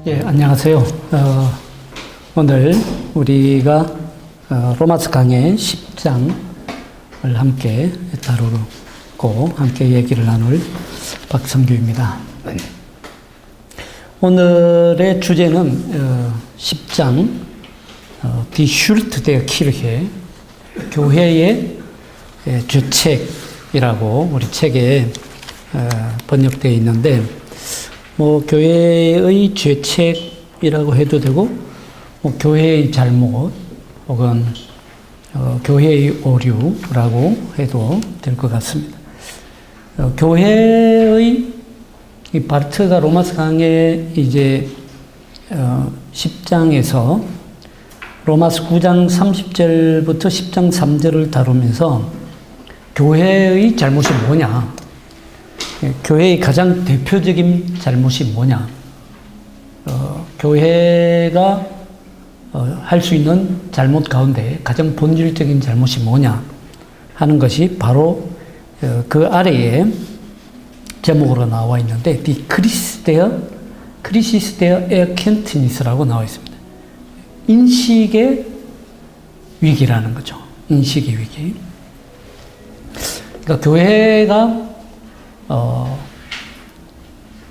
예, 안녕하세요. 오늘 우리가 로마서 강의 10장을 함께 다루고 함께 얘기를 나눌 박성규입니다. 오늘의 주제는 10장 Die Schuld der Kirche, 교회의 죄책이라고 우리 책에 번역되어 있는데, 교회의 죄책이라고 해도 되고, 교회의 잘못, 혹은 교회의 오류라고 해도 될 것 같습니다. 교회의 이 바르트가 로마서 강의 이제 10장에서 로마서 9장 30절부터 10장 3절을 다루면서 교회의 잘못이 뭐냐, 교회의 가장 대표적인 잘못이 뭐냐, 교회가 할 수 있는 잘못 가운데 가장 본질적인 잘못이 뭐냐 하는 것이 바로 그 아래에 제목으로 나와 있는데 Die Crisis der Erkenntnis라고 나와 있습니다. 인식의 위기라는 거죠. 인식의 위기. 그러니까 교회가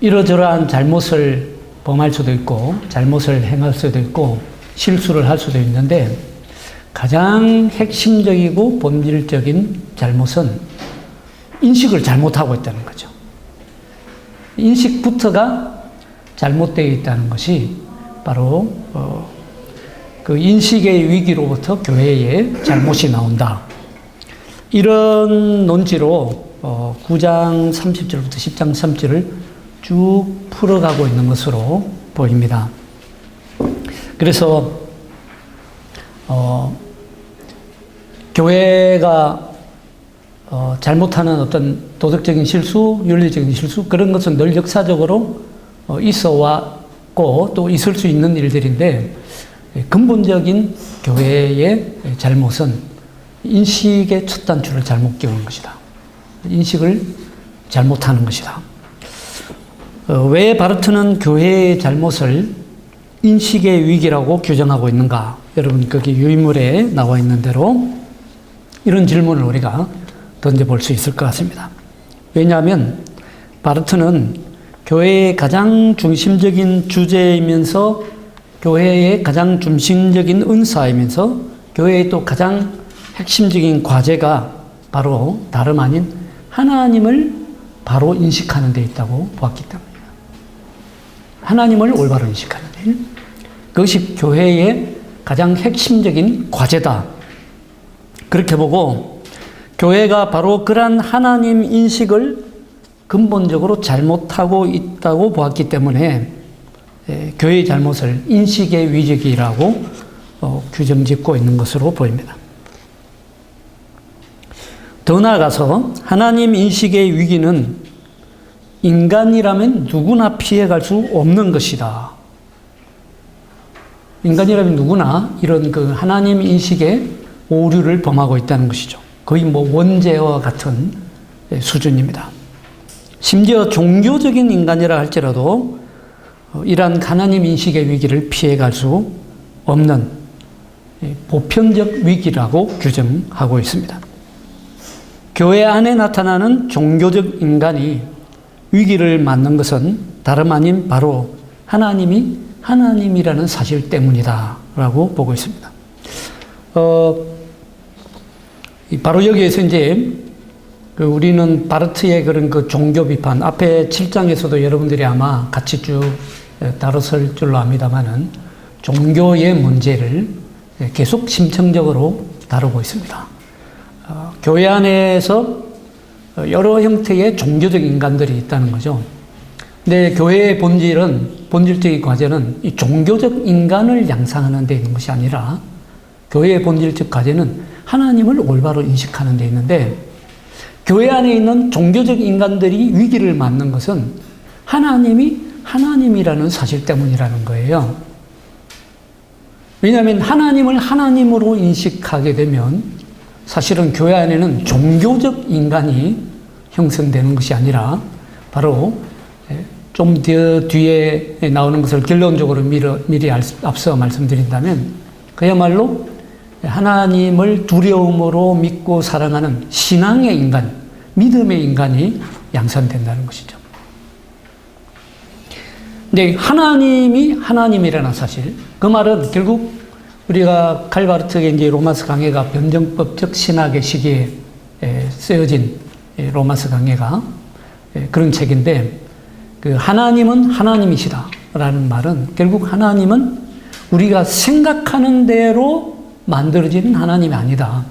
이러저러한 잘못을 범할 수도 있고, 잘못을 행할 수도 있고, 실수를 할 수도 있는데, 가장 핵심적이고 본질적인 잘못은 인식을 잘못하고 있다는 거죠. 인식부터가 잘못되어 있다는 것이 바로 그 인식의 위기로부터 교회에 잘못이 나온다. 이런 논지로 9장 30절부터 10장 3절을 쭉 풀어가고 있는 것으로 보입니다. 그래서 교회가 잘못하는 어떤 도덕적인 실수, 윤리적인 실수, 그런 것은 늘 역사적으로 있어 왔고 또 있을 수 있는 일들인데, 근본적인 교회의 잘못은 인식의 첫 단추를 잘못 끼우는 것이다. 인식을 잘못하는 것이다. 왜 바르트는 교회의 잘못을 인식의 위기라고 규정하고 있는가? 여러분, 거기 유인물에 나와 있는 대로 이런 질문을 우리가 던져볼 수 있을 것 같습니다. 왜냐하면 바르트는 교회의 가장 중심적인 주제이면서 교회의 가장 중심적인 은사이면서 교회의 또 가장 핵심적인 과제가 바로 다름 아닌 하나님을 바로 인식하는 데 있다고 보았기 때문입니다. 하나님을 올바로 인식하는 일, 그것이 교회의 가장 핵심적인 과제다. 그렇게 보고 교회가 바로 그러한 하나님 인식을 근본적으로 잘못하고 있다고 보았기 때문에 교회의 잘못을 인식의 위기라고 규정짓고 있는 것으로 보입니다. 더 나아가서 하나님 인식의 위기는 인간이라면 누구나 피해갈 수 없는 것이다. 인간이라면 누구나 이런 그 하나님 인식의 오류를 범하고 있다는 것이죠. 거의 원죄와 같은 수준입니다. 심지어 종교적인 인간이라 할지라도 이러한 하나님 인식의 위기를 피해갈 수 없는 보편적 위기라고 규정하고 있습니다. 교회 안에 나타나는 종교적 인간이 위기를 맞는 것은 다름 아닌 바로 하나님이 하나님이라는 사실 때문이다 라고 보고 있습니다. 바로 여기에서 이제 우리는 바르트의 그런 그 종교 비판, 앞에 7장에서도 여러분들이 아마 같이 쭉 다뤘을 줄로 압니다만은 종교의 문제를 계속 심층적으로 다루고 있습니다. 교회 안에서 여러 형태의 종교적 인간들이 있다는 거죠. 근데 교회의 본질적인 과제는 이 종교적 인간을 양상하는 데 있는 것이 아니라, 교회의 본질적 과제는 하나님을 올바로 인식하는 데 있는데, 교회 안에 있는 종교적 인간들이 위기를 맞는 것은 하나님이 하나님이라는 사실 때문이라는 거예요. 왜냐하면 하나님을 하나님으로 인식하게 되면 사실은 교회 안에는 종교적 인간이 형성되는 것이 아니라 바로 좀 더 뒤에 나오는 것을 결론적으로 미리 앞서 말씀드린다면 그야말로 하나님을 두려움으로 믿고 사랑하는 신앙의 인간, 믿음의 인간이 양산된다는 것이죠. 근데 하나님이 하나님이라는 사실, 그 말은 결국 우리가 칼바르트의 이제 로마서 강해가 변정법적 신학의 시기에 쓰여진 로마서 강해가 그런 책인데, 그 하나님은 하나님이시다라는 말은 결국 하나님은 우리가 생각하는 대로 만들어지는 하나님이 아니다.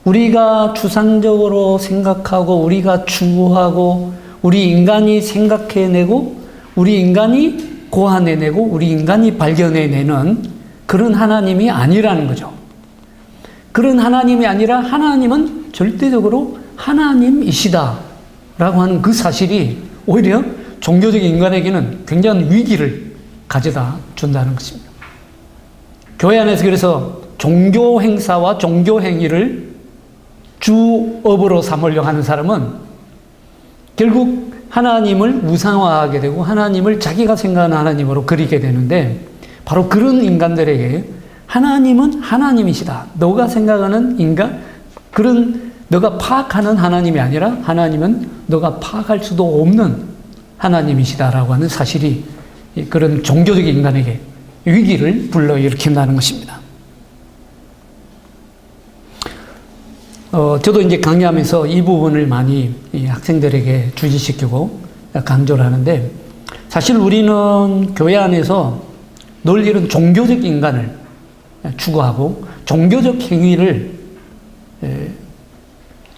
우리가 추상적으로 생각하고 우리가 추구하고 우리 인간이 생각해내고 우리 인간이 고안해내고 우리 인간이 발견해내는 그런 하나님이 아니라는 거죠. 그런 하나님이 아니라 하나님은 절대적으로 하나님이시다라고 하는 그 사실이 오히려 종교적인 인간에게는 굉장한 위기를 가져다 준다는 것입니다. 교회 안에서 그래서 종교 행사와 종교 행위를 주업으로 삼으려고 하는 사람은 결국 하나님을 우상화하게 되고 하나님을 자기가 생각하는 하나님으로 그리게 되는데, 바로 그런 인간들에게 하나님은 하나님이시다. 너가 생각하는 인간, 그런 너가 파악하는 하나님이 아니라 하나님은 너가 파악할 수도 없는 하나님이시다라고 하는 사실이 그런 종교적인 인간에게 위기를 불러일으킨다는 것입니다. 저도 이제 강의하면서 이 부분을 많이 학생들에게 주지시키고 강조를 하는데, 사실 우리는 교회 안에서 늘 이런 종교적 인간을 추구하고 종교적 행위를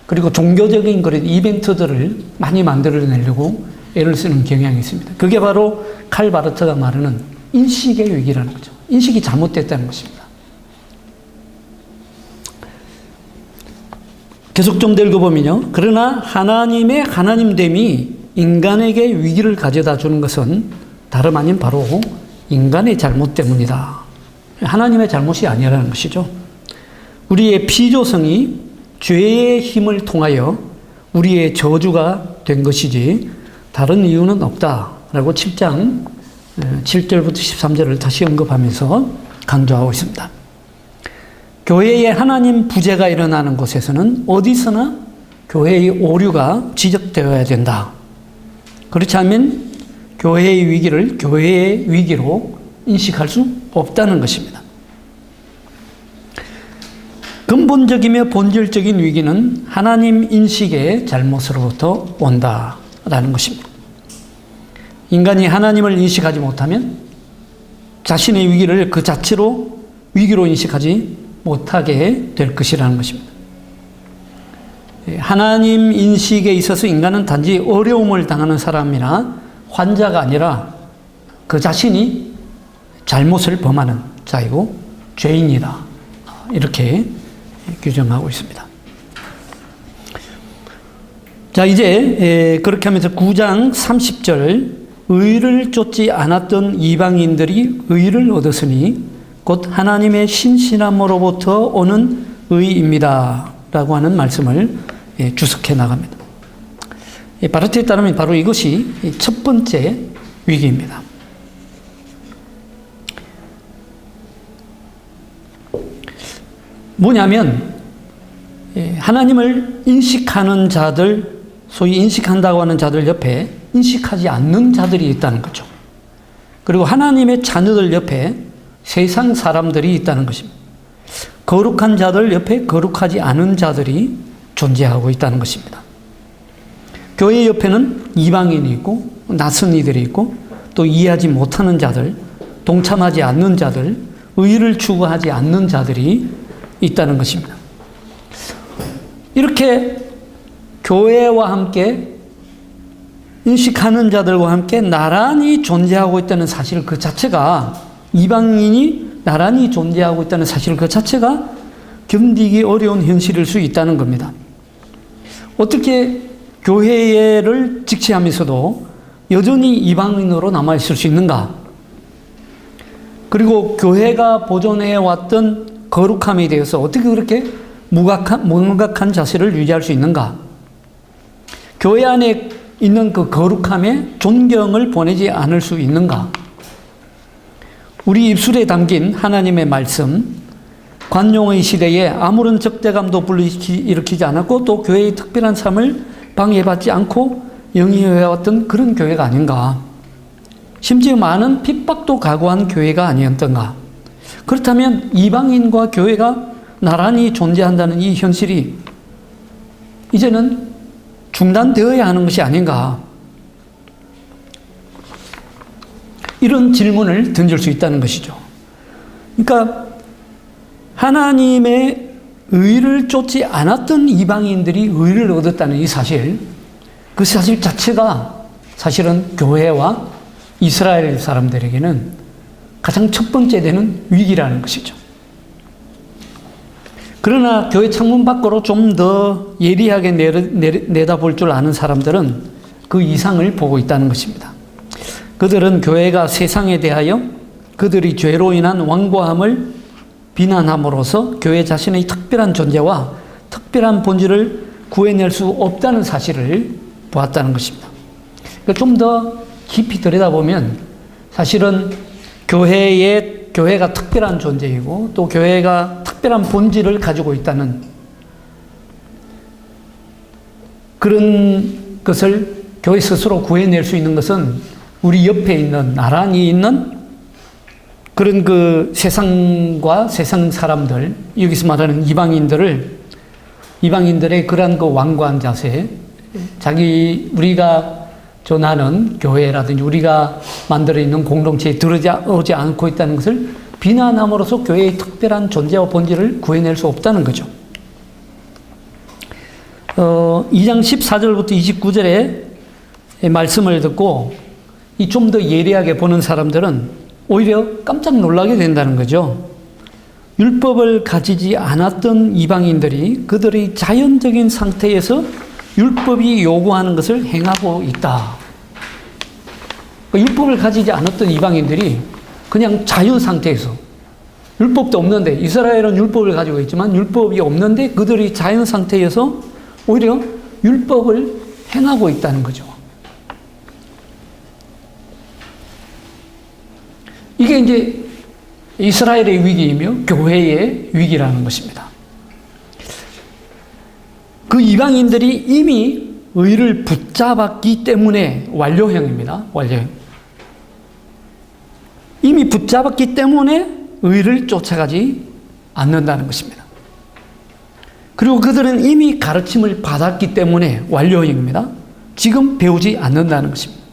그리고 종교적인 그런 이벤트들을 많이 만들어내려고 애를 쓰는 경향이 있습니다. 그게 바로 칼 바르트가 말하는 인식의 위기라는 거죠. 인식이 잘못됐다는 것입니다. 계속 좀 더 읽어보면요. 그러나 하나님의 하나님됨이 인간에게 위기를 가져다 주는 것은 다름 아닌 바로 인간의 잘못 때문이다. 하나님의 잘못이 아니라는 것이죠. 우리의 피조성이 죄의 힘을 통하여 우리의 저주가 된 것이지 다른 이유는 없다라고 7장 7절부터 13절을 다시 언급하면서 강조하고 있습니다. 교회에 하나님 부재가 일어나는 곳에서는 어디서나 교회의 오류가 지적되어야 된다. 그렇지 않으면 교회의 위기를 교회의 위기로 인식할 수 없다는 것입니다. 근본적이며 본질적인 위기는 하나님 인식의 잘못으로부터 온다라는 것입니다. 인간이 하나님을 인식하지 못하면 자신의 위기를 그 자체로 위기로 인식하지 못하게 될 것이라는 것입니다. 하나님 인식에 있어서 인간은 단지 어려움을 당하는 사람이나 환자가 아니라 그 자신이 잘못을 범하는 자이고 죄인이다. 이렇게 규정하고 있습니다. 자, 이제 그렇게 하면서 9장 30절, 의를 쫓지 않았던 이방인들이 의를 얻었으니 곧 하나님의 신실함으로부터 오는 의입니다. 라고 하는 말씀을 주석해 나갑니다. 바르트에 따르면 바로 이것이 첫 번째 위기입니다. 뭐냐면 하나님을 인식하는 자들, 소위 인식한다고 하는 자들 옆에 인식하지 않는 자들이 있다는 거죠. 그리고 하나님의 자녀들 옆에 세상 사람들이 있다는 것입니다. 거룩한 자들 옆에 거룩하지 않은 자들이 존재하고 있다는 것입니다. 교회 옆에는 이방인이 있고 낯선 이들이 있고 또 이해하지 못하는 자들, 동참하지 않는 자들, 의를 추구하지 않는 자들이 있다는 것입니다. 이렇게 교회와 함께 인식하는 자들과 함께 나란히 존재하고 있다는 사실 그 자체가, 이방인이 나란히 존재하고 있다는 사실 그 자체가 견디기 어려운 현실일 수 있다는 겁니다. 어떻게 교회를 직시하면서도 여전히 이방인으로 남아있을 수 있는가? 그리고 교회가 보존해왔던 거룩함에 대해서 어떻게 그렇게 무감각한 자세를 유지할 수 있는가? 교회 안에 있는 그 거룩함에 존경을 보내지 않을 수 있는가? 우리 입술에 담긴 하나님의 말씀, 관용의 시대에 아무런 적대감도 불러일으키지 않았고 또 교회의 특별한 삶을 방해받지 않고 영위해왔던 그런 교회가 아닌가? 심지어 많은 핍박도 각오한 교회가 아니었던가? 그렇다면 이방인과 교회가 나란히 존재한다는 이 현실이 이제는 중단되어야 하는 것이 아닌가? 이런 질문을 던질 수 있다는 것이죠. 그러니까 하나님의 의를 쫓지 않았던 이방인들이 의를 얻었다는 이 사실, 그 사실 자체가 사실은 교회와 이스라엘 사람들에게는 가장 첫 번째 되는 위기라는 것이죠. 그러나 교회 창문 밖으로 좀 더 예리하게 내다볼 줄 아는 사람들은 그 이상을 보고 있다는 것입니다. 그들은 교회가 세상에 대하여 그들이 죄로 인한 완고함을 비난함으로써 교회 자신의 특별한 존재와 특별한 본질을 구해낼 수 없다는 사실을 보았다는 것입니다. 좀 더 깊이 들여다보면 사실은 교회가 특별한 존재이고 또 교회가 특별한 본질을 가지고 있다는 그런 것을 교회 스스로 구해낼 수 있는 것은 우리 옆에 있는 나란히 있는 그런 그 세상과 세상 사람들, 여기서 말하는 이방인들의 그러한 그 완고한 자세, 우리가 전하는 교회라든지 우리가 만들어 있는 공동체에 들어오지 않고 있다는 것을 비난함으로써 교회의 특별한 존재와 본질을 구해낼 수 없다는 거죠. 2장 14절부터 29절의 말씀을 듣고 이 좀 더 예리하게 보는 사람들은 오히려 깜짝 놀라게 된다는 거죠. 율법을 가지지 않았던 이방인들이 그들의 자연적인 상태에서 율법이 요구하는 것을 행하고 있다. 율법을 가지지 않았던 이방인들이 그냥 자유 상태에서 율법도 없는데, 이스라엘은 율법을 가지고 있지만 율법이 없는데 그들이 자연 상태에서 오히려 율법을 행하고 있다는 거죠. 이게 이제 이스라엘의 위기이며 교회의 위기라는 것입니다. 그 이방인들이 이미 의를 붙잡았기 때문에 완료형입니다. 완료형. 이미 붙잡았기 때문에 의를 쫓아가지 않는다는 것입니다. 그리고 그들은 이미 가르침을 받았기 때문에 완료형입니다. 지금 배우지 않는다는 것입니다.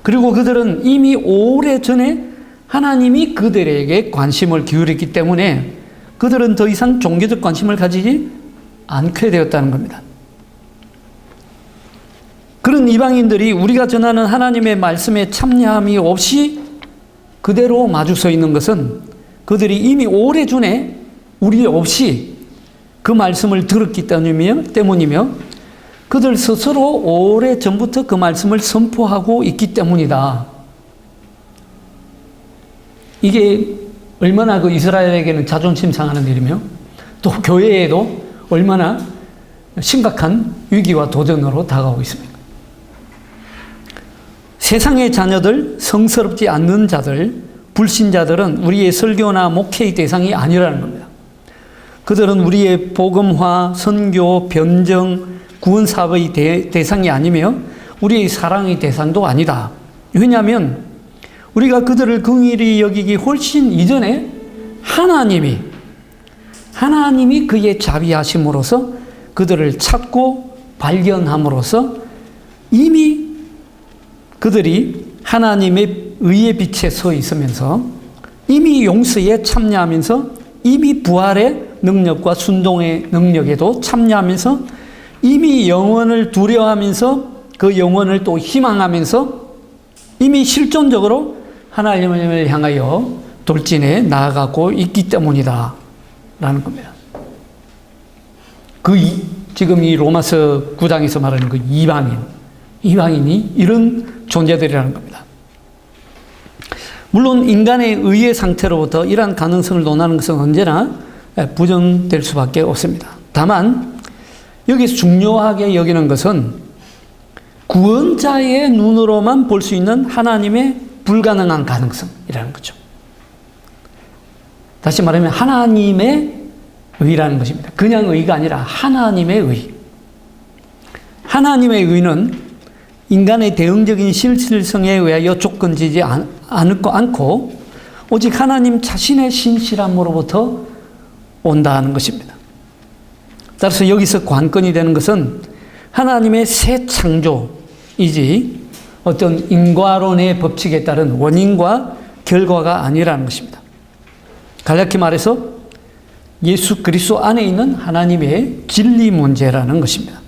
그리고 그들은 이미 오래전에 하나님이 그들에게 관심을 기울였기 때문에 그들은 더 이상 종교적 관심을 가지지 않게 되었다는 겁니다. 그런 이방인들이 우리가 전하는 하나님의 말씀에 참여함이 없이 그대로 마주서 있는 것은 그들이 이미 오래전에 우리 없이 그 말씀을 들었기 때문이며 그들 스스로 오래전부터 그 말씀을 선포하고 있기 때문이다. 이게 얼마나 그 이스라엘에게는 자존심 상하는 일이며 또 교회에도 얼마나 심각한 위기와 도전으로 다가오고 있습니다. 세상의 자녀들, 성스럽지 않는 자들, 불신자들은 우리의 설교나 목회의 대상이 아니라는 겁니다. 그들은 우리의 복음화, 선교, 변정, 구원 사업의 대상이 아니며 우리의 사랑의 대상도 아니다. 왜냐하면 우리가 그들을 긍휼히 여기기 훨씬 이전에 하나님이 그의 자비하심으로써 그들을 찾고 발견함으로써 이미 그들이 하나님의 의의 빛에 서 있으면서 이미 용서에 참여하면서 이미 부활의 능력과 순종의 능력에도 참여하면서 이미 영원을 두려워하면서 그 영원을 또 희망하면서 이미 실존적으로 하나님을 향하여 돌진해 나아가고 있기 때문이다 라는 겁니다. 지금 이 로마서 9장에서 말하는 그 이방인이 이런 존재들이라는 겁니다. 물론 인간의 의의 상태로부터 이러한 가능성을 논하는 것은 언제나 부정될 수밖에 없습니다. 다만 여기서 중요하게 여기는 것은 구원자의 눈으로만 볼 수 있는 하나님의 불가능한 가능성이라는 거죠. 다시 말하면 하나님의 의라는 것입니다. 그냥 의가 아니라 하나님의 의. 하나님의 의는 인간의 대응적인 실질성에 의하여 조건지지 않고 오직 하나님 자신의 신실함으로부터 온다는 것입니다. 따라서 여기서 관건이 되는 것은 하나님의 새 창조이지 어떤 인과론의 법칙에 따른 원인과 결과가 아니라는 것입니다. 간략히 말해서 예수 그리스도 안에 있는 하나님의 진리 문제라는 것입니다.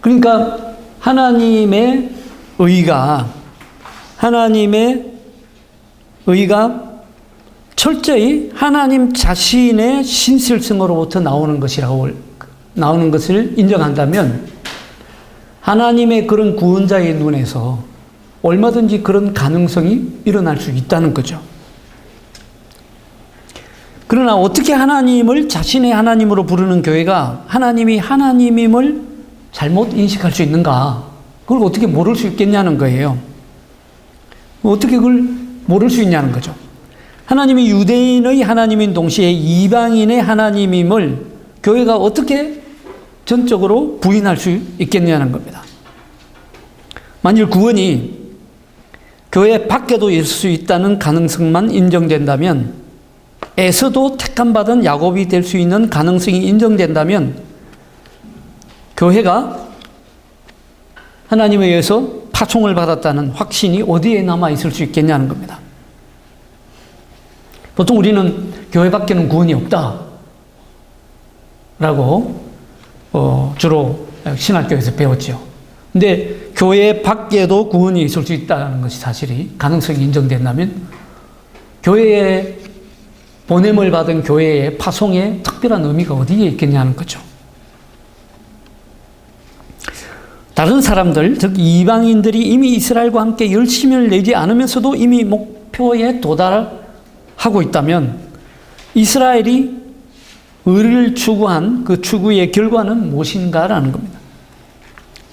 그러니까 하나님의 의가 철저히 하나님 자신의 신실성으로부터 나오는 것을 인정한다면 하나님의 그런 구원자의 눈에서 얼마든지 그런 가능성이 일어날 수 있다는 거죠. 그러나 어떻게 하나님을 자신의 하나님으로 부르는 교회가 하나님이 하나님임을 잘못 인식할 수 있는가? 그걸 어떻게 모를 수 있겠냐는 거예요. 어떻게 그걸 모를 수 있냐는 거죠. 하나님이 유대인의 하나님인 동시에 이방인의 하나님임을 교회가 어떻게 전적으로 부인할 수 있겠냐는 겁니다. 만일 구원이 교회 밖에도 있을 수 있다는 가능성만 인정된다면, 에서도 택함받은 야곱이 될 수 있는 가능성이 인정된다면 교회가 하나님에 의해서 파송을 받았다는 확신이 어디에 남아 있을 수 있겠냐는 겁니다. 보통 우리는 교회 밖에는 구원이 없다라고 주로 신학교에서 배웠죠. 근데 교회 밖에도 구원이 있을 수 있다는 것이 사실이 가능성이 인정된다면 교회에 보냄을 받은 교회의 파송에 특별한 의미가 어디에 있겠냐는 거죠. 다른 사람들, 즉 이방인들이 이미 이스라엘과 함께 열심을 내지 않으면서도 이미 목표에 도달하고 있다면 이스라엘이 의를 추구한 그 추구의 결과는 무엇인가라는 겁니다.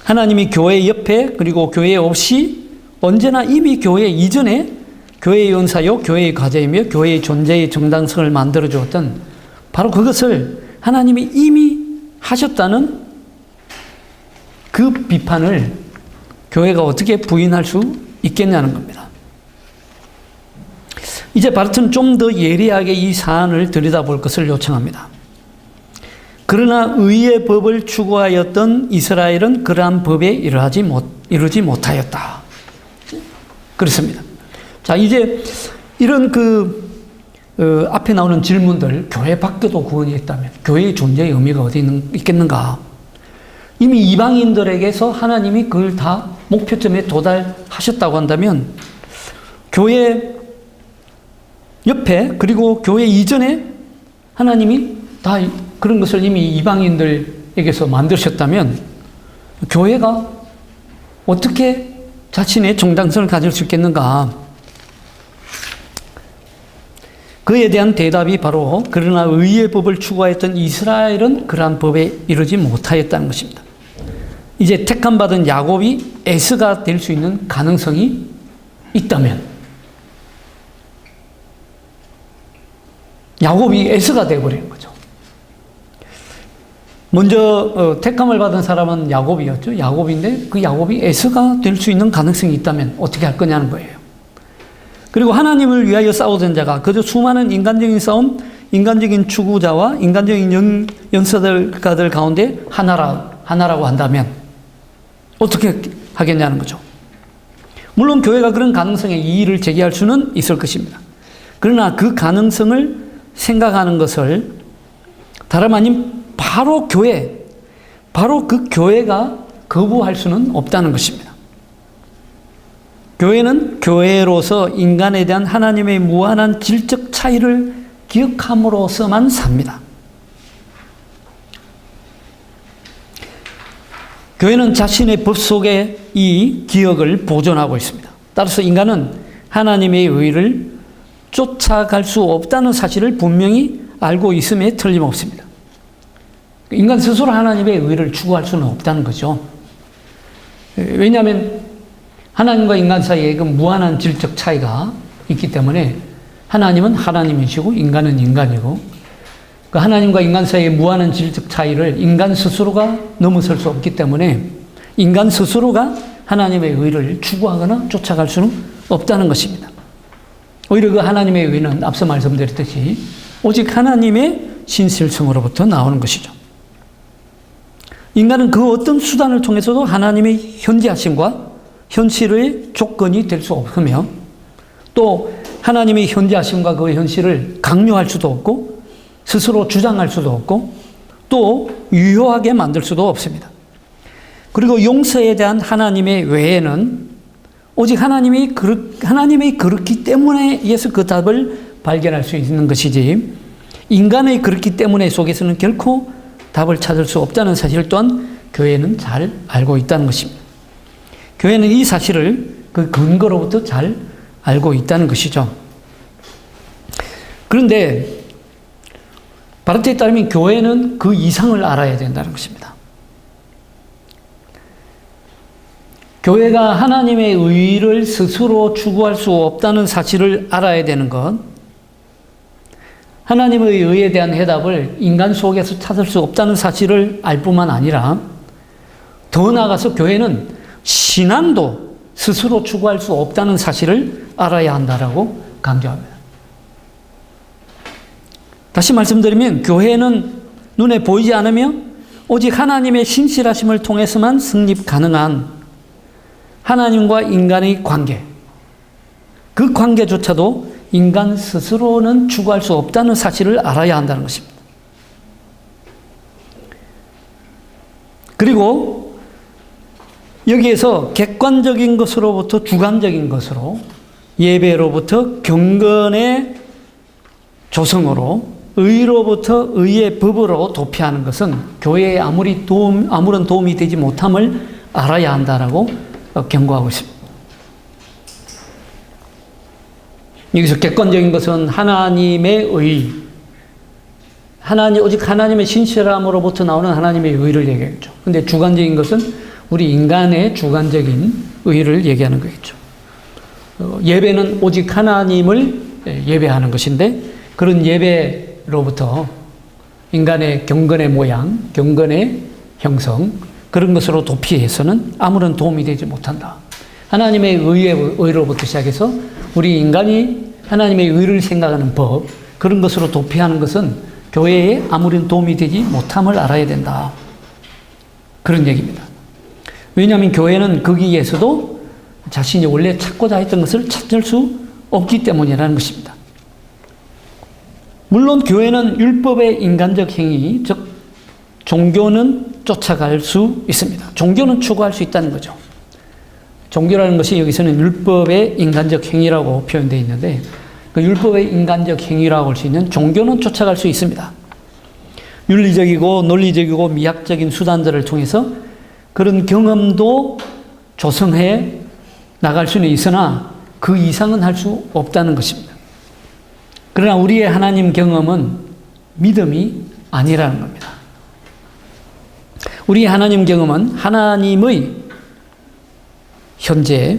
하나님이 교회 옆에 그리고 교회 없이 언제나 이미 교회 이전에 교회의 은사요, 교회의 과제이며 교회의 존재의 정당성을 만들어 주었던 바로 그것을 하나님이 이미 하셨다는 그 비판을 교회가 어떻게 부인할 수 있겠냐는 겁니다. 이제 바르트는 좀 더 예리하게 이 사안을 들여다볼 것을 요청합니다. 그러나 의의 법을 추구하였던 이스라엘은 그러한 법에 이르지 못하였다. 그렇습니다. 자, 이제 이런 앞에 나오는 질문들, 교회 밖에도 구원이 있다면 교회의 존재의 의미가 어디 있겠는가? 이미 이방인들에게서 하나님이 그걸 다 목표점에 도달하셨다고 한다면 교회 옆에 그리고 교회 이전에 하나님이 다 그런 것을 이미 이방인들에게서 만드셨다면 교회가 어떻게 자신의 정당성을 가질 수 있겠는가? 그에 대한 대답이 바로 그러나 의의 법을 추구하였던 이스라엘은 그러한 법에 이르지 못하였다는 것입니다. 이제 택함받은 야곱이 에스가 될 수 있는 가능성이 있다면 야곱이 에스가 되어버리는 거죠. 먼저 택함을 받은 사람은 야곱이었죠. 야곱인데 그 야곱이 에스가 될 수 있는 가능성이 있다면 어떻게 할 거냐는 거예요. 그리고 하나님을 위하여 싸우던 자가 그저 수많은 인간적인 싸움, 인간적인 추구자와 인간적인 연서가들 가운데 하나라고 한다면 어떻게 하겠냐는 거죠. 물론 교회가 그런 가능성에 이의를 제기할 수는 있을 것입니다. 그러나 그 가능성을 생각하는 것을 다름 아닌 바로 그 교회가 거부할 수는 없다는 것입니다. 교회는 교회로서 인간에 대한 하나님의 무한한 질적 차이를 기억함으로써만 삽니다. 교회는 자신의 법 속에 이 기억을 보존하고 있습니다. 따라서 인간은 하나님의 의를 쫓아갈 수 없다는 사실을 분명히 알고 있음에 틀림없습니다. 인간 스스로 하나님의 의를 추구할 수는 없다는 거죠. 왜냐하면 하나님과 인간 사이에 그 무한한 질적 차이가 있기 때문에 하나님은 하나님이시고 인간은 인간이고 그 하나님과 인간 사이의 무한한 질적 차이를 인간 스스로가 넘어설 수 없기 때문에 인간 스스로가 하나님의 의를 추구하거나 쫓아갈 수는 없다는 것입니다. 오히려 그 하나님의 의는 앞서 말씀드렸듯이 오직 하나님의 신실성으로부터 나오는 것이죠. 인간은 그 어떤 수단을 통해서도 하나님의 현재하심과 현실의 조건이 될 수 없으며 또 하나님의 현재하심과 그 현실을 강요할 수도 없고 스스로 주장할 수도 없고 또 유효하게 만들 수도 없습니다. 그리고 용서에 대한 하나님의 외에는 오직 하나님이 그렇기 때문에 의해서 그 답을 발견할 수 있는 것이지 인간의 그렇기 때문에 속에서는 결코 답을 찾을 수 없다는 사실 또한 교회는 잘 알고 있다는 것입니다. 교회는 이 사실을 그 근거로부터 잘 알고 있다는 것이죠. 그런데 바르트에 따르면 교회는 그 이상을 알아야 된다는 것입니다. 교회가 하나님의 의를 스스로 추구할 수 없다는 사실을 알아야 되는 것, 하나님의 의에 대한 해답을 인간 속에서 찾을 수 없다는 사실을 알 뿐만 아니라 더 나아가서 교회는 신앙도 스스로 추구할 수 없다는 사실을 알아야 한다라고 강조합니다. 다시 말씀드리면 교회는 눈에 보이지 않으며 오직 하나님의 신실하심을 통해서만 성립 가능한 하나님과 인간의 관계, 그 관계조차도 인간 스스로는 추구할 수 없다는 사실을 알아야 한다는 것입니다. 그리고 여기에서 객관적인 것으로부터 주관적인 것으로 예배로부터 경건의 조성으로 의로부터 의의 법으로 도피하는 것은 교회에 아무런 도움이 되지 못함을 알아야 한다라고 경고하고 있습니다. 여기서 객관적인 것은 하나님의 의, 오직 하나님의 신실함으로부터 나오는 하나님의 의를 얘기하겠죠. 그런데 주관적인 것은 우리 인간의 주관적인 의를 얘기하는 거겠죠. 예배는 오직 하나님을 예배하는 것인데 그런 예배로부터 인간의 경건의 모양, 경건의 형성, 그런 것으로 도피해서는 아무런 도움이 되지 못한다. 하나님의 의로부터 시작해서 우리 인간이 하나님의 의를 생각하는 법, 그런 것으로 도피하는 것은 교회에 아무런 도움이 되지 못함을 알아야 된다. 그런 얘기입니다. 왜냐하면 교회는 거기에서도 자신이 원래 찾고자 했던 것을 찾을 수 없기 때문이라는 것입니다. 물론 교회는 율법의 인간적 행위, 즉 종교는 쫓아갈 수 있습니다. 종교는 추구할 수 있다는 거죠. 종교라는 것이 여기서는 율법의 인간적 행위라고 표현되어 있는데 그 율법의 인간적 행위라고 할 수 있는 종교는 쫓아갈 수 있습니다. 윤리적이고 논리적이고 미학적인 수단들을 통해서 그런 경험도 조성해 나갈 수는 있으나 그 이상은 할 수 없다는 것입니다. 그러나 우리의 하나님 경험은 믿음이 아니라는 겁니다. 우리의 하나님 경험은 하나님의 현재,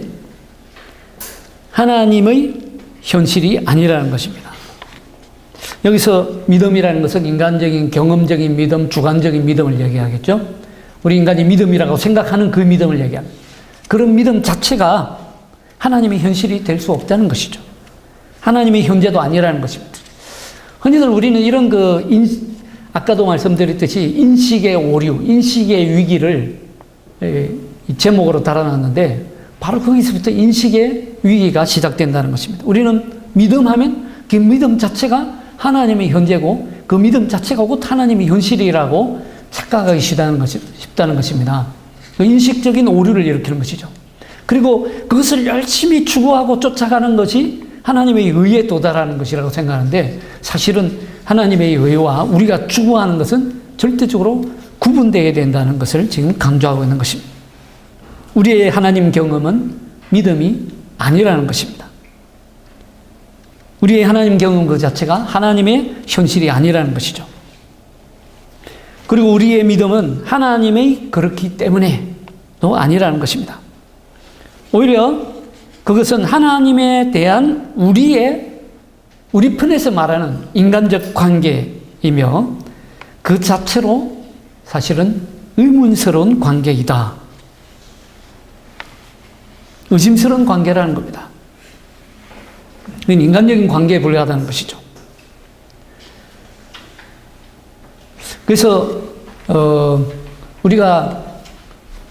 하나님의 현실이 아니라는 것입니다. 여기서 믿음이라는 것은 인간적인 경험적인 믿음, 주관적인 믿음을 얘기하겠죠. 우리 인간이 믿음이라고 생각하는 그 믿음을 얘기합니다. 그런 믿음 자체가 하나님의 현실이 될 수 없다는 것이죠. 하나님의 현재도 아니라는 것입니다. 흔히들 우리는 이런 아까도 말씀드렸듯이 인식의 오류, 인식의 위기를 제목으로 달아놨는데 바로 거기서부터 인식의 위기가 시작된다는 것입니다. 우리는 믿음하면 그 믿음 자체가 하나님의 현재고 그 믿음 자체가 곧 하나님의 현실이라고 착각하기 쉽다는 것입니다. 그 인식적인 오류를 일으키는 것이죠. 그리고 그것을 열심히 추구하고 쫓아가는 것이 하나님의 의에 도달하는 것이라고 생각하는데 사실은 하나님의 의와 우리가 추구하는 것은 절대적으로 구분되어야 된다는 것을 지금 강조하고 있는 것입니다. 우리의 하나님 경험은 믿음이 아니라는 것입니다. 우리의 하나님 경험 그 자체가 하나님의 현실이 아니라는 것이죠. 그리고 우리의 믿음은 하나님의 그렇기 때문에도 아니라는 것입니다. 오히려 그것은 하나님에 대한 우리 편에서 말하는 인간적 관계이며 그 자체로 사실은 의문스러운 관계이다. 의심스러운 관계라는 겁니다. 인간적인 관계에 불과하다는 것이죠. 그래서 우리가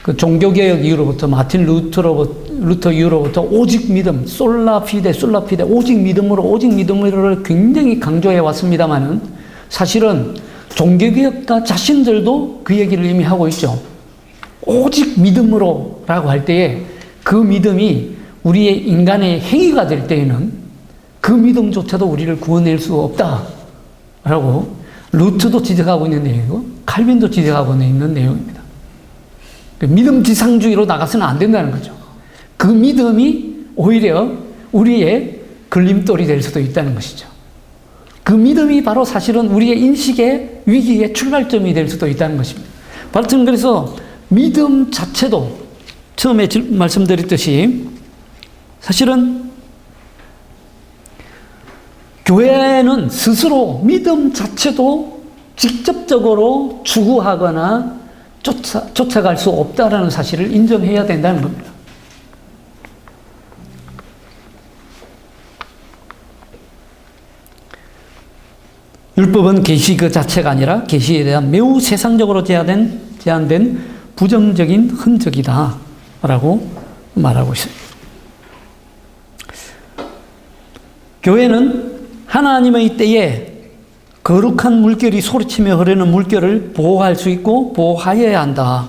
그 종교개혁 이후로부터 마틴 루터 이후로부터 오직 믿음, 솔라피데 오직 믿음으로를 굉장히 강조해 왔습니다만은 사실은 종교개혁가 자신들도 그 얘기를 이미 하고 있죠. 오직 믿음으로라고 할 때에 그 믿음이 우리의 인간의 행위가 될 때에는 그 믿음조차도 우리를 구원낼 수 없다라고 루트도 지적하고 있는 내용이고 칼빈도 지적하고 있는 내용입니다. 믿음 지상주의로 나가서는 안 된다는 거죠. 그 믿음이 오히려 우리의 걸림돌이 될 수도 있다는 것이죠. 그 믿음이 바로 사실은 우리의 인식의 위기의 출발점이 될 수도 있다는 것입니다. 바르트는 그래서 믿음 자체도 처음에 말씀드렸듯이 사실은 교회는 스스로 믿음 자체도 직접적으로 추구하거나 쫓아갈 수 없다라는 사실을 인정해야 된다는 겁니다. 율법은 계시 그 자체가 아니라 계시에 대한 매우 세상적으로 제한된 부정적인 흔적이다 라고 말하고 있습니다. 교회는 하나님의 때에 거룩한 물결이 소리치며 흐르는 물결을 보호할 수 있고 보호하여야 한다.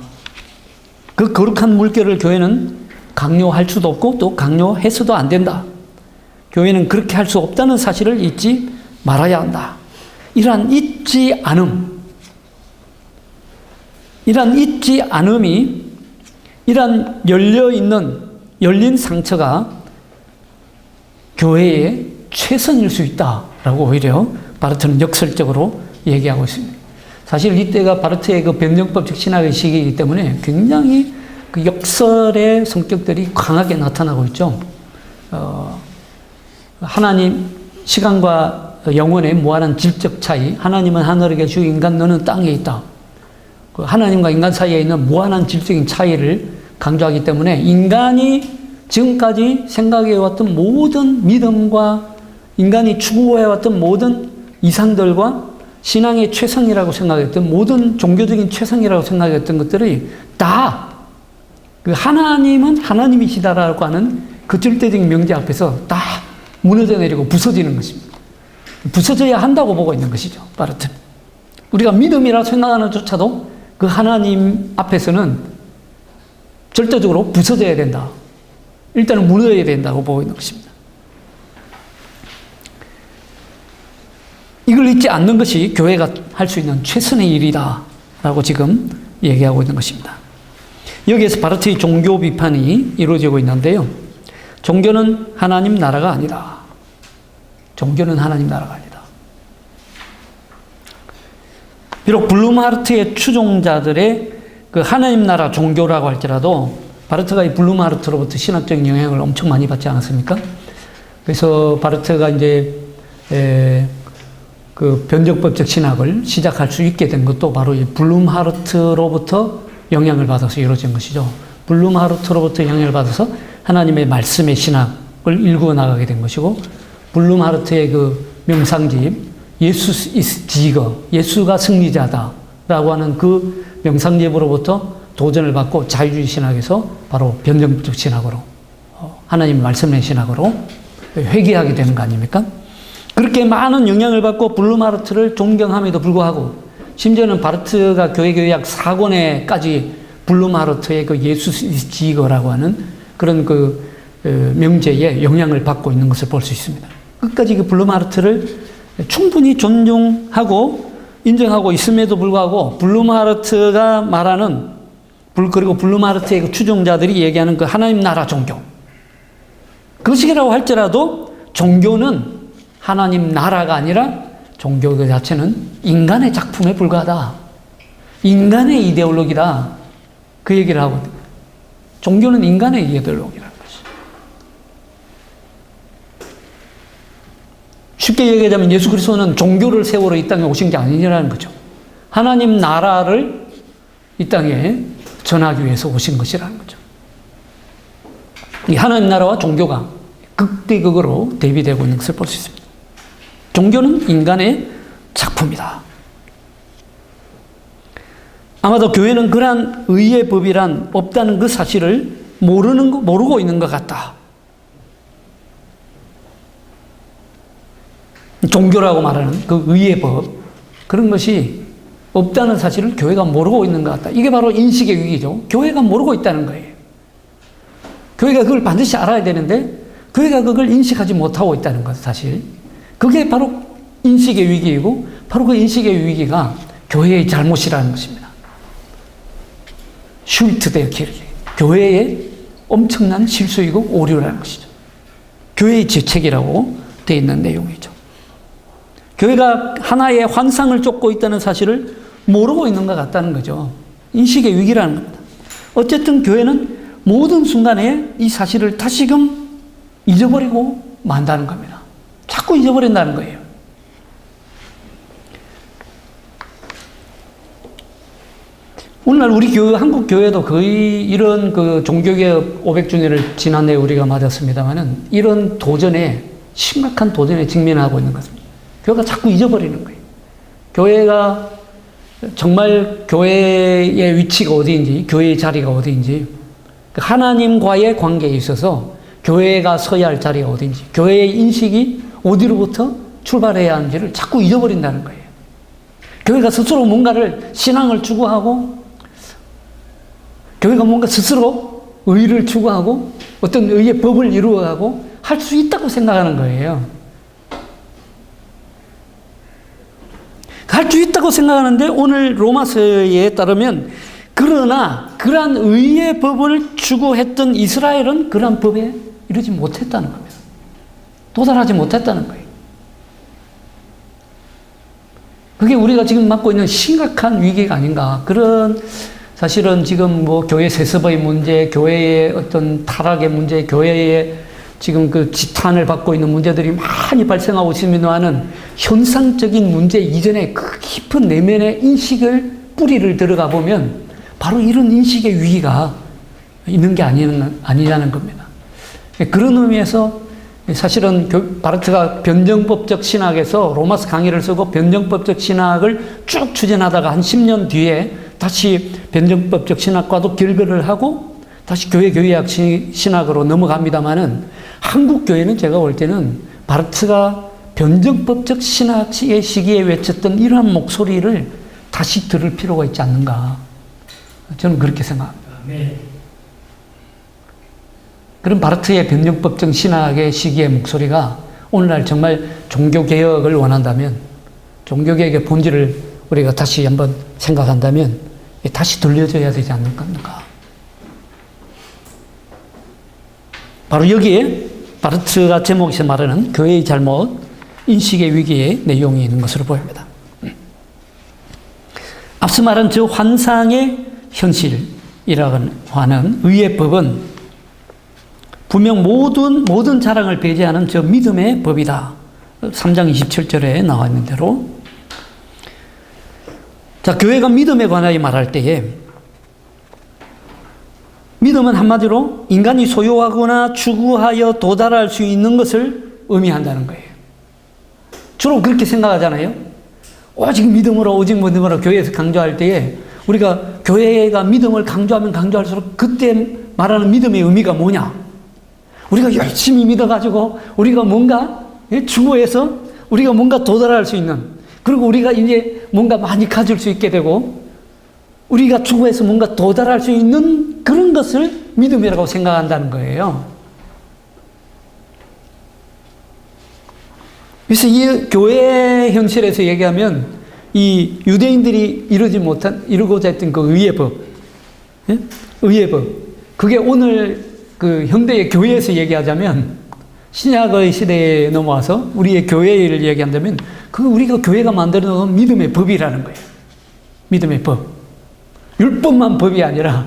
그 거룩한 물결을 교회는 강요할 수도 없고 또 강요해서도 안 된다. 교회는 그렇게 할 수 없다는 사실을 잊지 말아야 한다. 이러한 잊지 않음이 이러한 열린 상처가 교회의 최선일 수 있다라고 오히려 바르트는 역설적으로 얘기하고 있습니다. 사실 이때가 바르트의 그 변증법적 신학의 시기이기 때문에 굉장히 그 역설의 성격들이 강하게 나타나고 있죠. 하나님, 시간과 영혼의 무한한 질적 차이, 하나님은 하늘에 계시고 인간 너는 땅에 있다. 그 하나님과 인간 사이에 있는 무한한 질적인 차이를 강조하기 때문에 인간이 지금까지 생각해왔던 모든 믿음과 인간이 추구해왔던 모든 이상들과 신앙의 최상이라고 생각했던 모든 종교적인 최상이라고 생각했던 것들이 다 그 하나님은 하나님이시다라고 하는 그 절대적인 명제 앞에서 다 무너져 내리고 부서지는 것입니다. 부서져야 한다고 보고 있는 것이죠, 바르트는. 우리가 믿음이라 생각하는 조차도 그 하나님 앞에서는 절대적으로 부서져야 된다. 일단은 무너져야 된다고 보고 있는 것입니다. 이걸 잊지 않는 것이 교회가 할 수 있는 최선의 일이다 라고 지금 얘기하고 있는 것입니다. 여기에서 바르트의 종교 비판이 이루어지고 있는데요. 종교는 하나님 나라가 아니다. 종교는 하나님 나라가 아니다. 비록 블룸하르트의 추종자들의 그 하나님 나라 종교라고 할지라도 바르트가 이 블룸하르트로부터 신학적인 영향을 엄청 많이 받지 않았습니까? 그래서 바르트가 이제 그 변증법적 신학을 시작할 수 있게 된 것도 바로 이 블룸하르트로부터 영향을 받아서 이루어진 것이죠. 블룸하르트로부터 영향을 받아서 하나님의 말씀의 신학을 일구어 나가게 된 것이고, 블룸하르트의 그 명상집 예수 is 지거, 예수가 승리자다라고 하는 그 명상집으로부터 도전을 받고 자유주의 신학에서 바로 변증법적 신학으로 하나님 말씀의 신학으로 회귀하게 되는 거 아닙니까? 그렇게 많은 영향을 받고 블룸하르트를 존경함에도 불구하고 심지어는 바르트가 교회교약 4권에까지 블룸하르트의 그 예수 지거라고 하는 그런 그 명제에 영향을 받고 있는 것을 볼 수 있습니다. 끝까지 그 블룸하르트를 충분히 존중하고 인정하고 있음에도 불구하고 블룸하르트가 말하는 그리고 블룸하르트의 그 추종자들이 얘기하는 그 하나님 나라 종교 그것이라고 할지라도 종교는 하나님 나라가 아니라 종교 그 자체는 인간의 작품에 불과하다. 인간의 이데올로기다. 그 얘기를 하거든요. 종교는 인간의 이데올로기라는 것이. 쉽게 얘기하자면 예수 그리스도는 종교를 세우러 이 땅에 오신 게 아니라는 거죠. 하나님 나라를 이 땅에 전하기 위해서 오신 것이라는 거죠. 이 하나님 나라와 종교가 극대극으로 대비되고 있는 것을 볼 수 있습니다. 종교는 인간의 작품이다. 아마도 교회는 그러한 의의 법이란 없다는 그 사실을 모르고 있는 것 같다. 종교라고 말하는 그 의의 법, 그런 것이 없다는 사실을 교회가 모르고 있는 것 같다. 이게 바로 인식의 위기죠. 교회가 모르고 있다는 거예요. 교회가 그걸 반드시 알아야 되는데 교회가 그걸 인식하지 못하고 있다는 것, 사실. 그게 바로 인식의 위기이고 바로 그 인식의 위기가 교회의 잘못이라는 것입니다. 슐트데어 키르게. 교회의 엄청난 실수이고 오류라는 것이죠. 교회의 죄책이라고 되어 있는 내용이죠. 교회가 하나의 환상을 쫓고 있다는 사실을 모르고 있는 것 같다는 거죠. 인식의 위기라는 겁니다. 어쨌든 교회는 모든 순간에 이 사실을 다시금 잊어버리고 만다는 겁니다. 자꾸 잊어버린다는 거예요. 오늘날 우리 교회, 한국 교회도 거의 이런 그 종교개혁 500주년을 지난해 우리가 맞았습니다만은 이런 도전에, 심각한 도전에 직면하고 있는 것입니다. 교회가 자꾸 잊어버리는 거예요. 교회가 정말 교회의 위치가 어디인지, 교회의 자리가 어디인지, 하나님과의 관계에 있어서 교회가 서야 할 자리가 어디인지, 교회의 인식이 어디로부터 출발해야 하는지를 자꾸 잊어버린다는 거예요. 교회가 스스로 뭔가를 신앙을 추구하고, 교회가 뭔가 스스로 의를 추구하고, 어떤 의의 법을 이루어가고 할 수 있다고 생각하는 거예요. 할 수 있다고 생각하는데 오늘 로마서에 따르면 그러나 그러한 의의 법을 추구했던 이스라엘은 그러한 법에 이르지 못했다는 겁니다. 도달하지 못했다는 거예요. 그게 우리가 지금 맞고 있는 심각한 위기가 아닌가. 그런 사실은 지금 뭐 교회 세습의 문제, 교회의 어떤 타락의 문제, 교회의 지금 그 지탄을 받고 있는 문제들이 많이 발생하고 있습니다만은 현상적인 문제 이전에 그 깊은 내면의 인식을 뿌리를 들어가 보면 바로 이런 인식의 위기가 있는 게 아니냐는 겁니다. 그런 의미에서 사실은 바르트가 변정법적 신학에서 로마서 강의를 쓰고 변정법적 신학을 쭉 추진하다가 한 10년 뒤에 다시 변정법적 신학과도 결별을 하고 다시 교회학 신학으로 넘어갑니다만은 한국 교회는 제가 볼 때는 바르트가 변정법적 신학의 시기에 외쳤던 이러한 목소리를 다시 들을 필요가 있지 않는가. 저는 그렇게 생각합니다. 네. 그런 바르트의 변정법적 신학의 시기의 목소리가 오늘날 정말 종교개혁을 원한다면, 종교개혁의 본질을 우리가 다시 한번 생각한다면 다시 들려줘야 되지 않을까. 바로 여기에 바르트가 제목에서 말하는 교회의 잘못, 인식의 위기의 내용이 있는 것으로 보입니다. 앞서 말한 저 환상의 현실이라고 하는 의의 법은 분명 모든 자랑을 배제하는 저 믿음의 법이다. 3장 27절에 나와 있는 대로. 자, 교회가 믿음에 관하여 말할 때에 믿음은 한마디로 인간이 소유하거나 추구하여 도달할 수 있는 것을 의미한다는 거예요. 주로 그렇게 생각하잖아요. 오직 믿음으로 교회에서 강조할 때에 우리가 교회가 믿음을 강조하면 강조할수록 그때 말하는 믿음의 의미가 뭐냐? 우리가 열심히 믿어가지고 우리가 뭔가 추구해서 우리가 뭔가 도달할 수 있는, 그리고 우리가 이제 뭔가 많이 가질 수 있게 되고 우리가 추구해서 뭔가 도달할 수 있는 그런 것을 믿음이라고 생각한다는 거예요. 그래서 이 교회 현실에서 얘기하면 이 유대인들이 이루고자 했던 그 의의 법, 의의 법, 그게 오늘 그 현대의 교회에서 얘기하자면 신약의 시대에 넘어와서 우리의 교회를 얘기한다면 그 우리가 교회가 만들어 놓은 믿음의 법이라는 거예요. 믿음의 법. 율법만 법이 아니라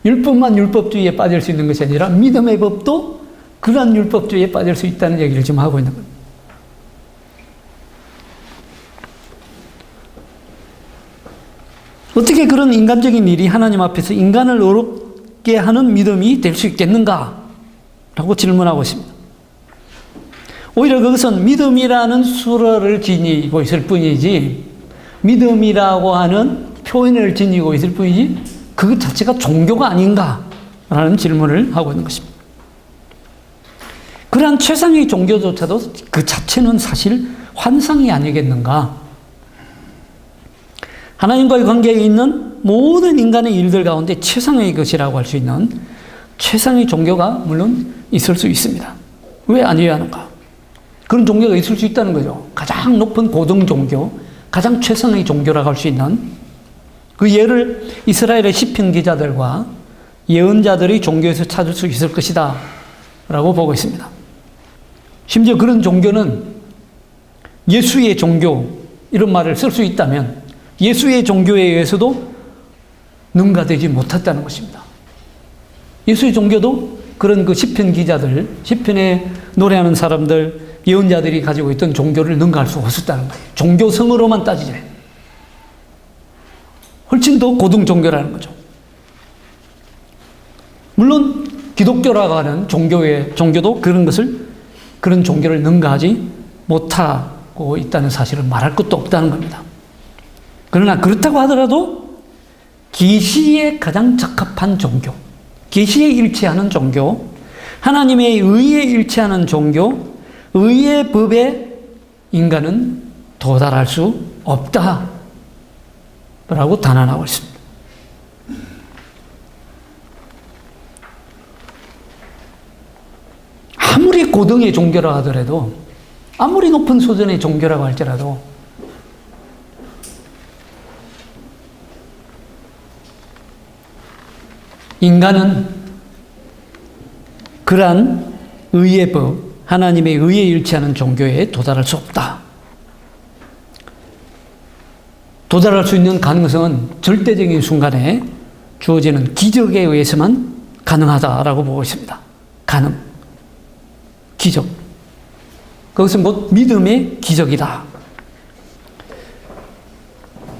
율법만 율법주의에 빠질 수 있는 것이 아니라 믿음의 법도 그러한 율법주의에 빠질 수 있다는 얘기를 지금 하고 있는 겁니다. 어떻게 그런 인간적인 일이 하나님 앞에서 인간을 어렵게 하는 믿음이 될 수 있겠는가? 라고 질문하고 있습니다. 오히려 그것은 믿음이라는 수로를 지니고 있을 뿐이지 믿음이라고 하는 표현을 지니고 있을 뿐이지 그것 자체가 종교가 아닌가라는 질문을 하고 있는 것입니다. 그러한 최상의 종교조차도 그 자체는 사실 환상이 아니겠는가? 하나님과의 관계에 있는 모든 인간의 일들 가운데 최상의 것이라고 할 수 있는 최상의 종교가 물론 있을 수 있습니다. 왜 아니어야 하는가? 그런 종교가 있을 수 있다는 거죠. 가장 높은 고등 종교, 가장 최상의 종교라고 할 수 있는 그 예를 이스라엘의 시편 기자들과 예언자들의 종교에서 찾을 수 있을 것이다 라고 보고 있습니다. 심지어 그런 종교는 예수의 종교 이런 말을 쓸 수 있다면 예수의 종교에 의해서도 능가되지 못했다는 것입니다. 예수의 종교도 그런 그 시편 기자들, 시편에 노래하는 사람들, 예언자들이 가지고 있던 종교를 능가할 수 없었다는 거예요. 종교성으로만 따지자면 훨씬 더 고등 종교라는 거죠. 물론 기독교라고 하는 종교도 그런 종교를 능가하지 못하고 있다는 사실을 말할 것도 없다는 겁니다. 그러나 그렇다고 하더라도 계시에 가장 적합한 종교, 계시에 일치하는 종교, 하나님의 의에 일치하는 종교, 의의 법에 인간은 도달할 수 없다라고 단언하고 있습니다. 아무리 고등의 종교라고 하더라도, 아무리 높은 수준의 종교라고 할지라도 인간은 그러한 의의 법, 하나님의 의에 일치하는 종교에 도달할 수 없다. 도달할 수 있는 가능성은 절대적인 순간에 주어지는 기적에 의해서만 가능하다라고 보고 있습니다. 기적. 그것은 곧 믿음의 기적이다.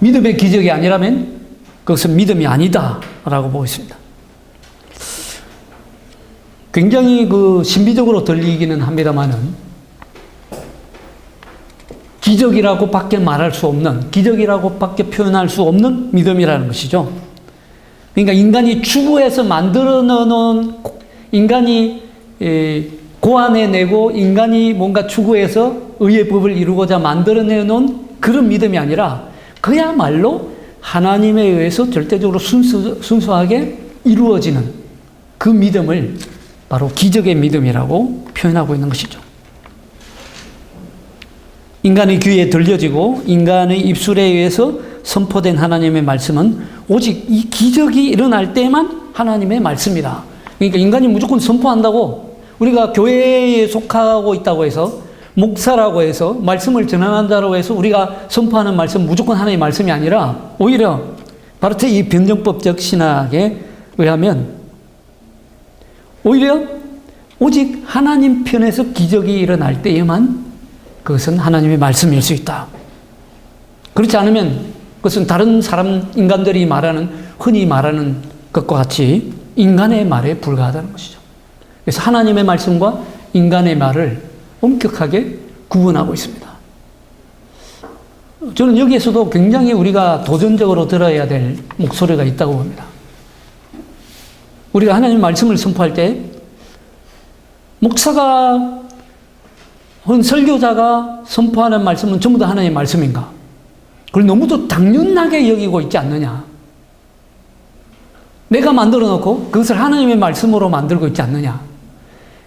믿음의 기적이 아니라면 그것은 믿음이 아니다라고 보고 있습니다. 굉장히 신비적으로 들리기는 합니다만은 기적이라고 밖에 말할 수 없는, 기적이라고 밖에 표현할 수 없는 믿음이라는 것이죠. 그러니까 인간이 추구해서 만들어 놓은, 인간이 고안해내고 인간이 뭔가 추구해서 의의 법을 이루고자 만들어내놓은 그런 믿음이 아니라 그야말로 하나님에 의해서 절대적으로 순수하게 이루어지는 그 믿음을 바로 기적의 믿음이라고 표현하고 있는 것이죠. 인간의 귀에 들려지고 인간의 입술에 의해서 선포된 하나님의 말씀은 오직 이 기적이 일어날 때만 하나님의 말씀이다. 그러니까 인간이 무조건 선포한다고, 우리가 교회에 속하고 있다고 해서, 목사라고 해서, 말씀을 전하는 자라고 해서 우리가 선포하는 말씀 무조건 하나님의 말씀이 아니라 오히려 바로 이 변정법적 신학에 의하면 오히려 오직 하나님 편에서 기적이 일어날 때에만 그것은 하나님의 말씀일 수 있다. 그렇지 않으면 그것은 다른 인간들이 흔히 말하는 것과 같이 인간의 말에 불과하다는 것이죠. 그래서 하나님의 말씀과 인간의 말을 엄격하게 구분하고 있습니다. 저는 여기에서도 굉장히 우리가 도전적으로 들어야 될 목소리가 있다고 봅니다. 우리가 하나님 말씀을 선포할 때 목사가 혹은 설교자가 선포하는 말씀은 전부 다 하나님의 말씀인가? 그걸 너무도 당연하게 여기고 있지 않느냐? 내가 만들어 놓고 그것을 하나님의 말씀으로 만들고 있지 않느냐?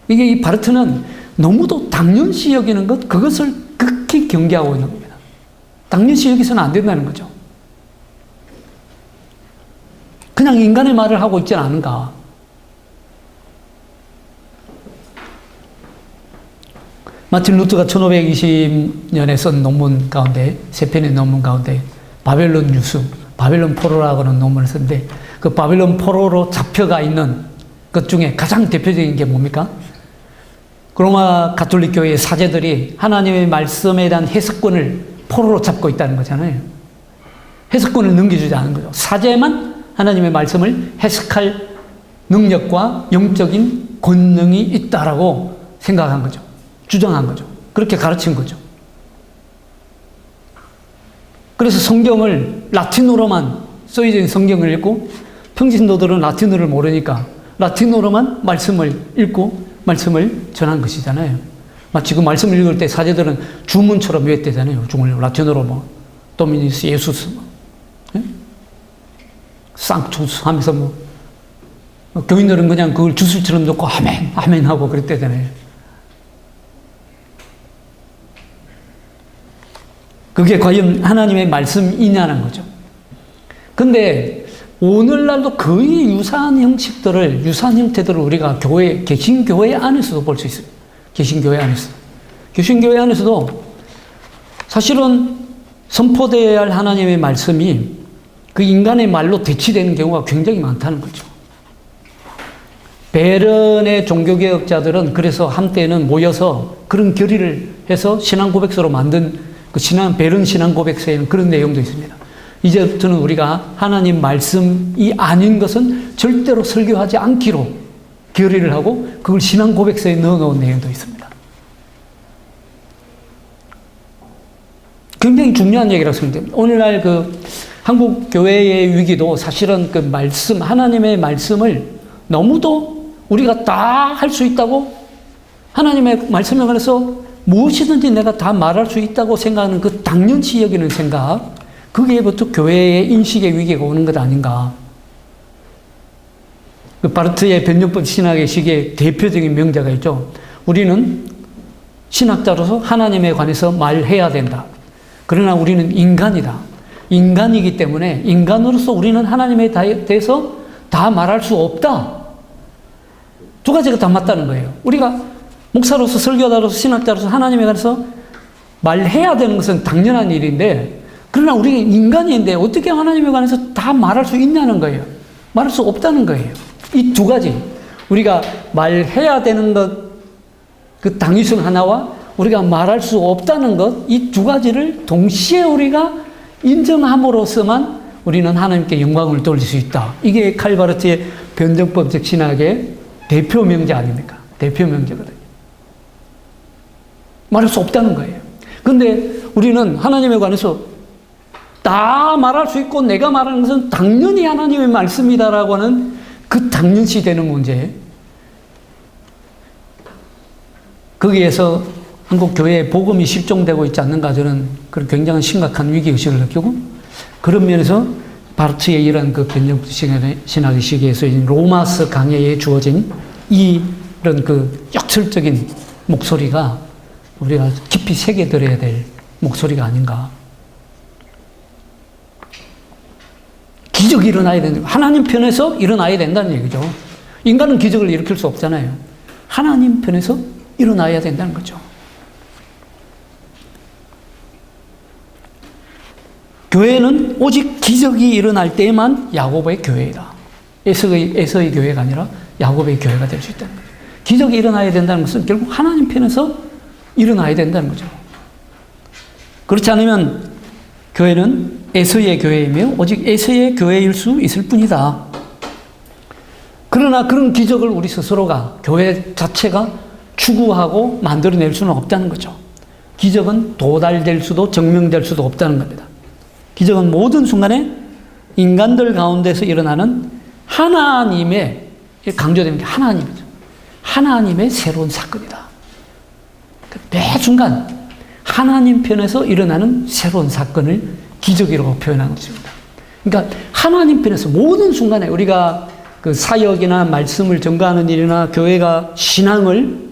이게 이 바르트는 너무도 당연시 여기는 것, 그것을 극히 경계하고 있는 겁니다. 당연시 여기서는 안 된다는 거죠. 그냥 인간의 말을 하고 있지는 않은가? 마틴 루터가 1520년에 쓴 논문 가운데, 세 편의 논문 가운데 바벨론 유수, 바벨론 포로라고 하는 논문을 썼는데, 그 바벨론 포로로 잡혀가 있는 것 중에 가장 대표적인 게 뭡니까? 로마 가톨릭 교회의 사제들이 하나님의 말씀에 대한 해석권을 포로로 잡고 있다는 거잖아요. 해석권을 넘겨주지 않은 거죠. 사제만 하나님의 말씀을 해석할 능력과 영적인 권능이 있다라고 생각한 거죠. 주장한 거죠. 그렇게 가르친 거죠. 그래서 성경을 라틴어로만 써져 있는 성경을 읽고, 평신도들은 라틴어를 모르니까 라틴어로만 말씀을 읽고 말씀을 전한 것이잖아요. 마치 그 말씀을 읽을 때 사제들은 주문처럼 외웠대잖아요. 중을 라틴어로 뭐 도미니스 예수스 뭐, 예? 쌍투스 하면서 뭐 교인들은 그냥 그걸 주술처럼 듣고 아멘 아멘 하고 그랬대잖아요. 그게 과연 하나님의 말씀이냐는 거죠. 근데 오늘날도 거의 유사한 형식들을, 유사한 형태들을 우리가 교회, 개신교회 안에서도 볼 수 있어요. 개신교회 안에서. 개신교회 안에서도 사실은 선포되어야 할 하나님의 말씀이 그 인간의 말로 대치되는 경우가 굉장히 많다는 거죠. 베른의 종교개혁자들은 그래서 한때는 모여서 그런 결의를 해서 신앙고백서로 만든 그 베른 신앙고백서에는 그런 내용도 있습니다. 이제부터는 우리가 하나님 말씀이 아닌 것은 절대로 설교하지 않기로 결의를 하고 그걸 신앙고백서에 넣어놓은 내용도 있습니다. 굉장히 중요한 얘기라고 생각됩니다. 오늘날 그 한국 교회의 위기도 사실은 그 말씀, 하나님의 말씀을 너무도 우리가 다 할 수 있다고, 하나님의 말씀에 관해서 무엇이든지 내가 다 말할 수 있다고 생각하는 그 당연시 여기는 생각, 거기에부터 교회의 인식의 위기가 오는 것 아닌가. 그 바르트의 변증법 신학의 시기에 대표적인 명제가 있죠. 우리는 신학자로서 하나님에 관해서 말해야 된다. 그러나 우리는 인간이다. 인간이기 때문에 인간으로서 우리는 하나님에 대해서 다 말할 수 없다. 두 가지가 다 맞다는 거예요. 우리가 목사로서, 설교자로서, 신학자로서 하나님에 관해서 말해야 되는 것은 당연한 일인데, 그러나 우리가 인간인데 어떻게 하나님에 관해서 다 말할 수 있냐는 거예요. 말할 수 없다는 거예요. 이 두 가지. 우리가 말해야 되는 것, 그 당위성 하나와 우리가 말할 수 없다는 것, 이 두 가지를 동시에 우리가 인정함으로써만 우리는 하나님께 영광을 돌릴 수 있다. 이게 칼바르트의 변증법적 신학의 대표 명제 아닙니까? 대표 명제거든요. 말할 수 없다는 거예요. 근데 우리는 하나님에 관해서 다 말할 수 있고 내가 말하는 것은 당연히 하나님의 말씀이다라고 하는 그 당연시 되는 문제. 거기에서 한국 교회의 복음이 실종되고 있지 않는가, 저는 그런 굉장한 심각한 위기의식을 느끼고, 그런 면에서 바르트의 이런 그 변증 신학의 시기에서 로마서 강해에 주어진 이런 그 역설적인 목소리가 우리가 깊이 새겨들어야 될 목소리가 아닌가. 기적이 일어나야 된다. 하나님 편에서 일어나야 된다는 얘기죠. 인간은 기적을 일으킬 수 없잖아요. 하나님 편에서 일어나야 된다는 거죠. 교회는 오직 기적이 일어날 때만 야고보의 교회이다. 에서의 교회가 아니라 야고보의 교회가 될 수 있다는 거죠. 기적이 일어나야 된다는 것은 결국 하나님 편에서 일어나야 된다는 거죠. 그렇지 않으면 교회는 에서의 교회이며 오직 에서의 교회일 수 있을 뿐이다. 그러나 그런 기적을 우리 스스로가, 교회 자체가 추구하고 만들어낼 수는 없다는 거죠. 기적은 도달될 수도 증명될 수도 없다는 겁니다. 기적은 모든 순간에 인간들 가운데서 일어나는 하나님의, 강조되는 게 하나님이죠. 하나님의 새로운 사건이다. 매 순간 하나님 편에서 일어나는 새로운 사건을 기적이라고 표현하는 것입니다. 그러니까 하나님 편에서 모든 순간에 우리가 그 사역이나 말씀을 전가하는 일이나 교회가 신앙을,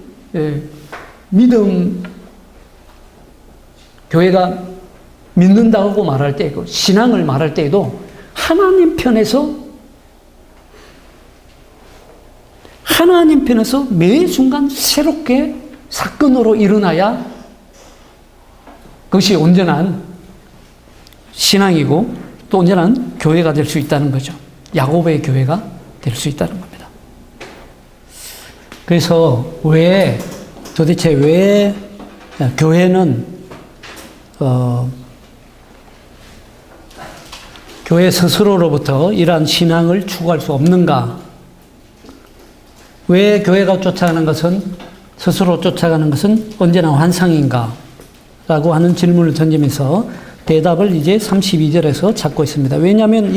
교회가 믿는다고 말할 때, 신앙을 말할 때에도 하나님 편에서 매 순간 새롭게 사건으로 일어나야 그것이 온전한 신앙이고 또 온전한 교회가 될 수 있다는 거죠. 야곱의 교회가 될 수 있다는 겁니다. 그래서 도대체 왜 교회는 교회 스스로로부터 이러한 신앙을 추구할 수 없는가? 왜 교회가 쫓아가는 것은 스스로 쫓아가는 것은 언제나 환상인가? 라고 하는 질문을 던지면서 대답을 이제 32절에서 찾고 있습니다. 왜냐하면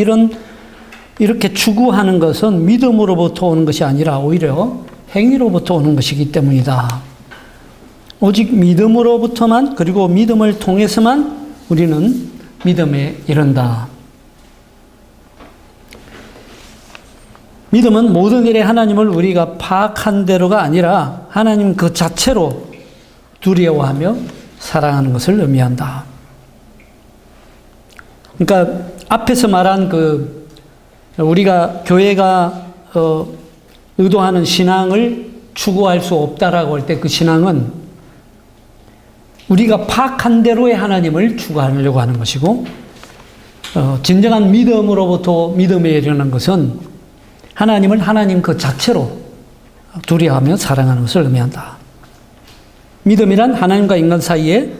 이렇게 추구하는 것은 믿음으로부터 오는 것이 아니라 오히려 행위로부터 오는 것이기 때문이다. 오직 믿음으로부터만 그리고 믿음을 통해서만 우리는 믿음에 이른다. 믿음은 모든 일에 하나님을 우리가 파악한 대로가 아니라 하나님 그 자체로 두려워하며 사랑하는 것을 의미한다. 그러니까 앞에서 말한 우리가 교회가 의도하는 신앙을 추구할 수 없다라고 할 때 그 신앙은 우리가 파악한 대로의 하나님을 추구하려고 하는 것이고 진정한 믿음으로부터 믿음에 이르는 것은 하나님을 하나님 그 자체로 두려워하며 사랑하는 것을 의미한다. 믿음이란 하나님과 인간 사이에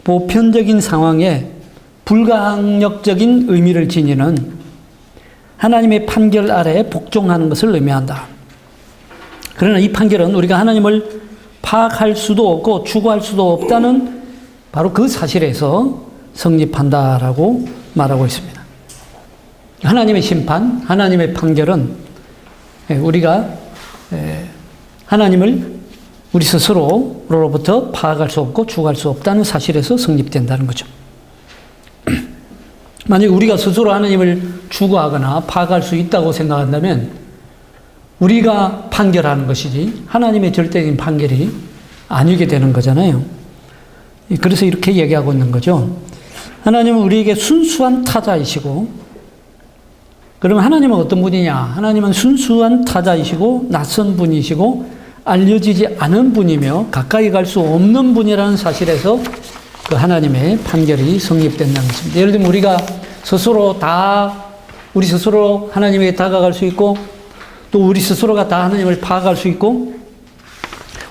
보편적인 상황에 불가항력적인 의미를 지니는 하나님의 판결 아래에 복종하는 것을 의미한다. 그러나 이 판결은 우리가 하나님을 파악할 수도 없고 추구할 수도 없다는 바로 그 사실에서 성립한다라고 말하고 있습니다. 하나님의 심판, 하나님의 판결은 우리가 하나님을 우리 스스로로부터 파악할 수 없고 추구할 수 없다는 사실에서 성립된다는 거죠. 만약 우리가 스스로 하나님을 추구하거나 파악할 수 있다고 생각한다면 우리가 판결하는 것이지 하나님의 절대적인 판결이 아니게 되는 거잖아요. 그래서 이렇게 얘기하고 있는 거죠. 하나님은 우리에게 순수한 타자이시고 그러면 하나님은 어떤 분이냐? 하나님은 순수한 타자이시고 낯선 분이시고 알려지지 않은 분이며 가까이 갈 수 없는 분이라는 사실에서 그 하나님의 판결이 성립된다는 것입니다. 예를 들면 우리가 우리 스스로 하나님에게 다가갈 수 있고 또 우리 스스로가 다 하나님을 파악할 수 있고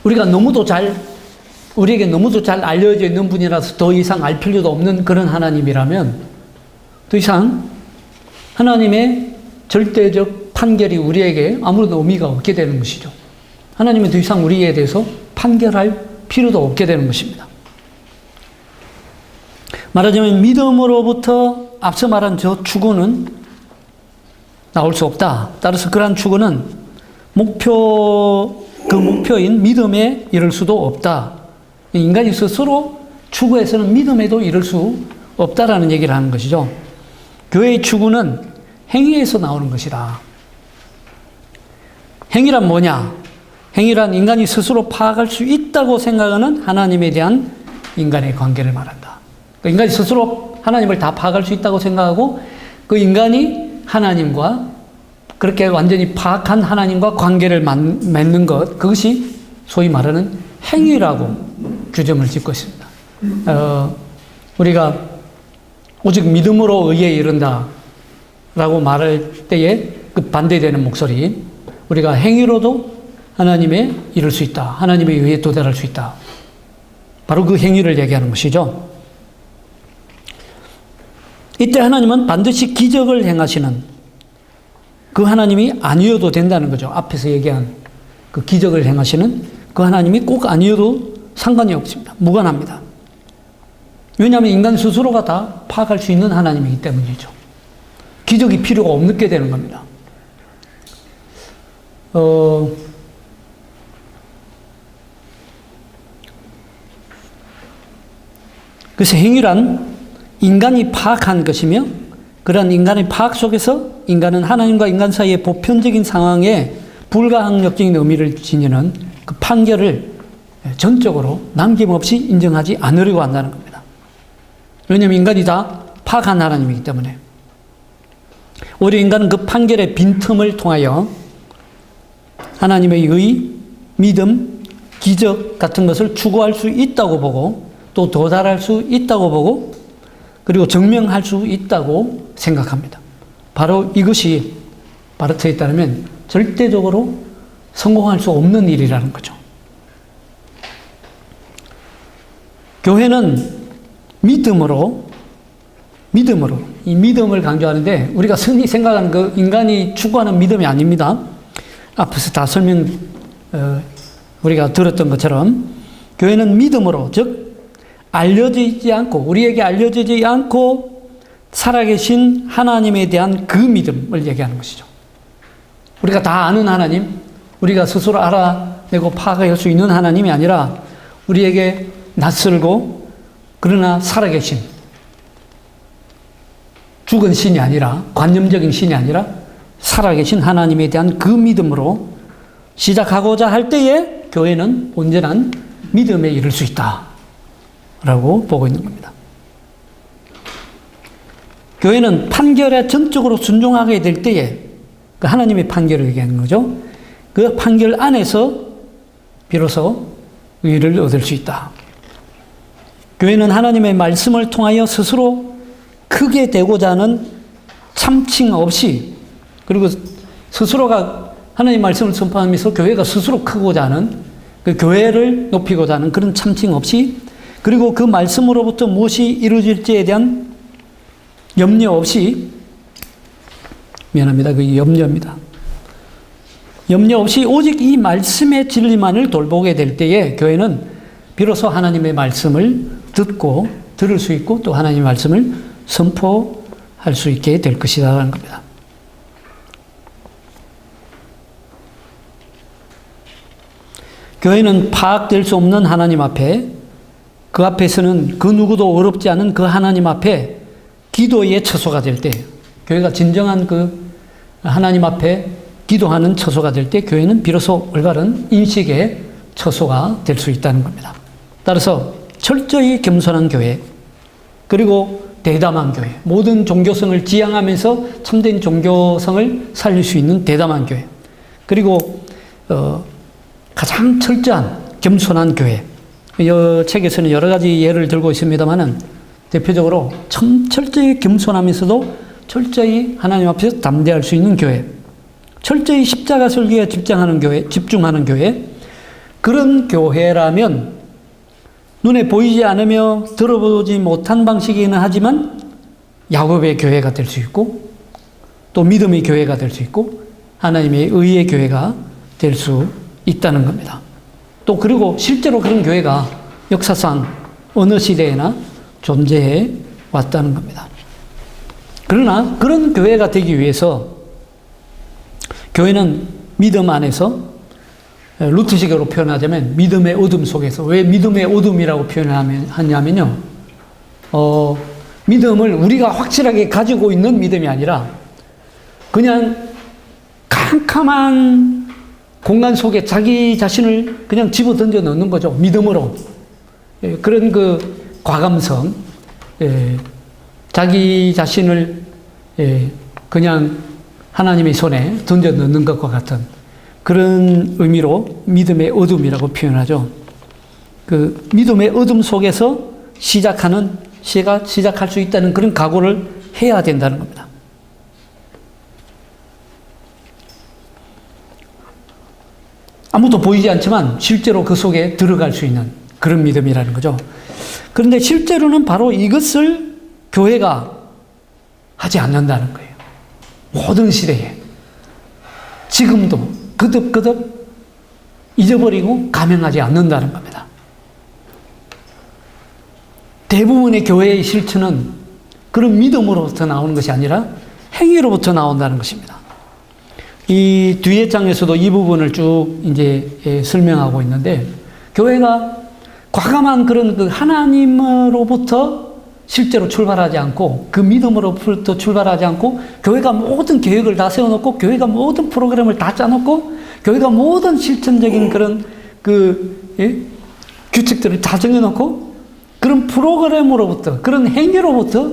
우리에게 너무도 잘 알려져 있는 분이라서 더 이상 알 필요도 없는 그런 하나님이라면 더 이상 하나님의 절대적 판결이 우리에게 아무런 의미가 없게 되는 것이죠. 하나님은 더 이상 우리에 대해서 판결할 필요도 없게 되는 것입니다. 말하자면 믿음으로부터 앞서 말한 저 추구는 나올 수 없다. 따라서 그러한 추구는 목표인 믿음에 이를 수도 없다. 인간이 스스로 추구해서는 믿음에도 이를 수 없다라는 얘기를 하는 것이죠. 교회의 추구는 행위에서 나오는 것이다. 행위란 뭐냐? 행위란 인간이 스스로 파악할 수 있다고 생각하는 하나님에 대한 인간의 관계를 말한다. 그러니까 인간이 스스로 하나님을 다 파악할 수 있다고 생각하고 그 인간이 하나님과 그렇게 완전히 파악한 하나님과 관계를 맺는 것, 그것이 소위 말하는 행위라고 규정을 짓고 있습니다. 우리가 오직 믿음으로 의에 이른다 라고 말할 때에 그 반대되는 목소리, 우리가 행위로도 하나님에 이를 수 있다. 하나님의 의에 도달할 수 있다. 바로 그 행위를 얘기하는 것이죠. 이때 하나님은 반드시 기적을 행하시는 그 하나님이 아니어도 된다는 거죠. 앞에서 얘기한 그 기적을 행하시는 그 하나님이 꼭 아니어도 상관이 없습니다. 무관합니다. 왜냐하면 인간 스스로가 다 파악할 수 있는 하나님이기 때문이죠. 기적이 필요가 없게 되는 겁니다. 그래서 행위란 인간이 파악한 것이며 그러한 인간의 파악 속에서 인간은 하나님과 인간 사이의 보편적인 상황에 불가항력적인 의미를 지니는 그 판결을 전적으로 남김없이 인정하지 않으려고 한다는 겁니다. 왜냐하면 인간이 다 파악한 하나님이기 때문에. 오히려 인간은 그 판결의 빈틈을 통하여 하나님의 의, 믿음, 기적 같은 것을 추구할 수 있다고 보고 또 도달할 수 있다고 보고 그리고 증명할 수 있다고 생각합니다. 바로 이것이 바르트에 따르면 절대적으로 성공할 수 없는 일이라는 거죠. 교회는 믿음으로 이 믿음을 강조하는데 우리가 흔히 생각하는 그 인간이 추구하는 믿음이 아닙니다. 앞에서 다 우리가 들었던 것처럼 교회는 믿음으로, 즉 알려지지 않고 우리에게 알려지지 않고 살아계신 하나님에 대한 그 믿음을 얘기하는 것이죠. 우리가 다 아는 하나님, 우리가 스스로 알아내고 파악할 수 있는 하나님이 아니라 우리에게 낯설고 그러나 살아계신 죽은 신이 아니라 관념적인 신이 아니라 살아계신 하나님에 대한 그 믿음으로 시작하고자 할 때에 교회는 온전한 믿음에 이를 수 있다라고 보고 있는 겁니다. 교회는 판결에 전적으로 순종하게 될 때에 그 하나님의 판결을 얘기하는 거죠. 그 판결 안에서 비로소 의를 얻을 수 있다. 교회는 하나님의 말씀을 통하여 스스로 크게 되고자 하는 참칭 없이 그리고 스스로가 하나님의 말씀을 선포하면서 교회가 스스로 크고자 하는 그 교회를 높이고자 하는 그런 참칭 없이 그리고 그 말씀으로부터 무엇이 이루어질지에 대한 염려 없이 그 염려입니다. 염려 없이 오직 이 말씀의 진리만을 돌보게 될 때에 교회는 비로소 하나님의 말씀을 듣고 들을 수 있고 또 하나님의 말씀을 선포할 수 있게 될 것이라는 겁니다. 교회는 파악될 수 없는 하나님 앞에 그 앞에서는 그 누구도 어렵지 않은 그 하나님 앞에 기도의 처소가 될 때 교회가 진정한 그 하나님 앞에 기도하는 처소가 될 때 교회는 비로소 올바른 인식의 처소가 될 수 있다는 겁니다. 따라서 철저히 겸손한 교회 그리고 대담한 교회 모든 종교성을 지향하면서 참된 종교성을 살릴 수 있는 대담한 교회 그리고 가장 철저한 겸손한 교회 이 책에서는 여러 가지 예를 들고 있습니다만은 대표적으로 철저히 겸손하면서도 철저히 하나님 앞에서 담대할 수 있는 교회 철저히 십자가 설교에 집중하는 교회 그런 교회라면 눈에 보이지 않으며 들어보지 못한 방식이기는 하지만 야곱의 교회가 될 수 있고 또 믿음의 교회가 될 수 있고 하나님의 의의 교회가 될 수 있다는 겁니다. 또 그리고 실제로 그런 교회가 역사상 어느 시대에나 존재해 왔다는 겁니다. 그러나 그런 교회가 되기 위해서 교회는 믿음 안에서 루트식으로 표현하자면 믿음의 어둠 속에서 왜 믿음의 어둠이라고 표현하냐면요. 믿음을 우리가 확실하게 가지고 있는 믿음이 아니라 그냥 캄캄한 공간 속에 자기 자신을 그냥 집어 던져 넣는 거죠. 믿음으로. 그런 그 과감성, 자기 자신을 그냥 하나님의 손에 던져 넣는 것과 같은 그런 의미로 믿음의 어둠이라고 표현하죠. 그 믿음의 어둠 속에서 시작할 수 있다는 그런 각오를 해야 된다는 겁니다. 아무도 보이지 않지만 실제로 그 속에 들어갈 수 있는 그런 믿음이라는 거죠. 그런데 실제로는 바로 이것을 교회가 하지 않는다는 거예요. 모든 시대에. 지금도 그득그득 잊어버리고 감행하지 않는다는 겁니다. 대부분의 교회의 실천은 그런 믿음으로부터 나오는 것이 아니라 행위로부터 나온다는 것입니다. 이 뒤에 장에서도 이 부분을 쭉 이제 설명하고 있는데 교회가 과감한 그런 그 하나님으로부터 실제로 출발하지 않고 그 믿음으로부터 출발하지 않고 교회가 모든 계획을 다 세워놓고 교회가 모든 프로그램을 다 짜놓고 교회가 모든 실천적인 그런 규칙들을 다 정해놓고 그런 프로그램으로부터 그런 행위로부터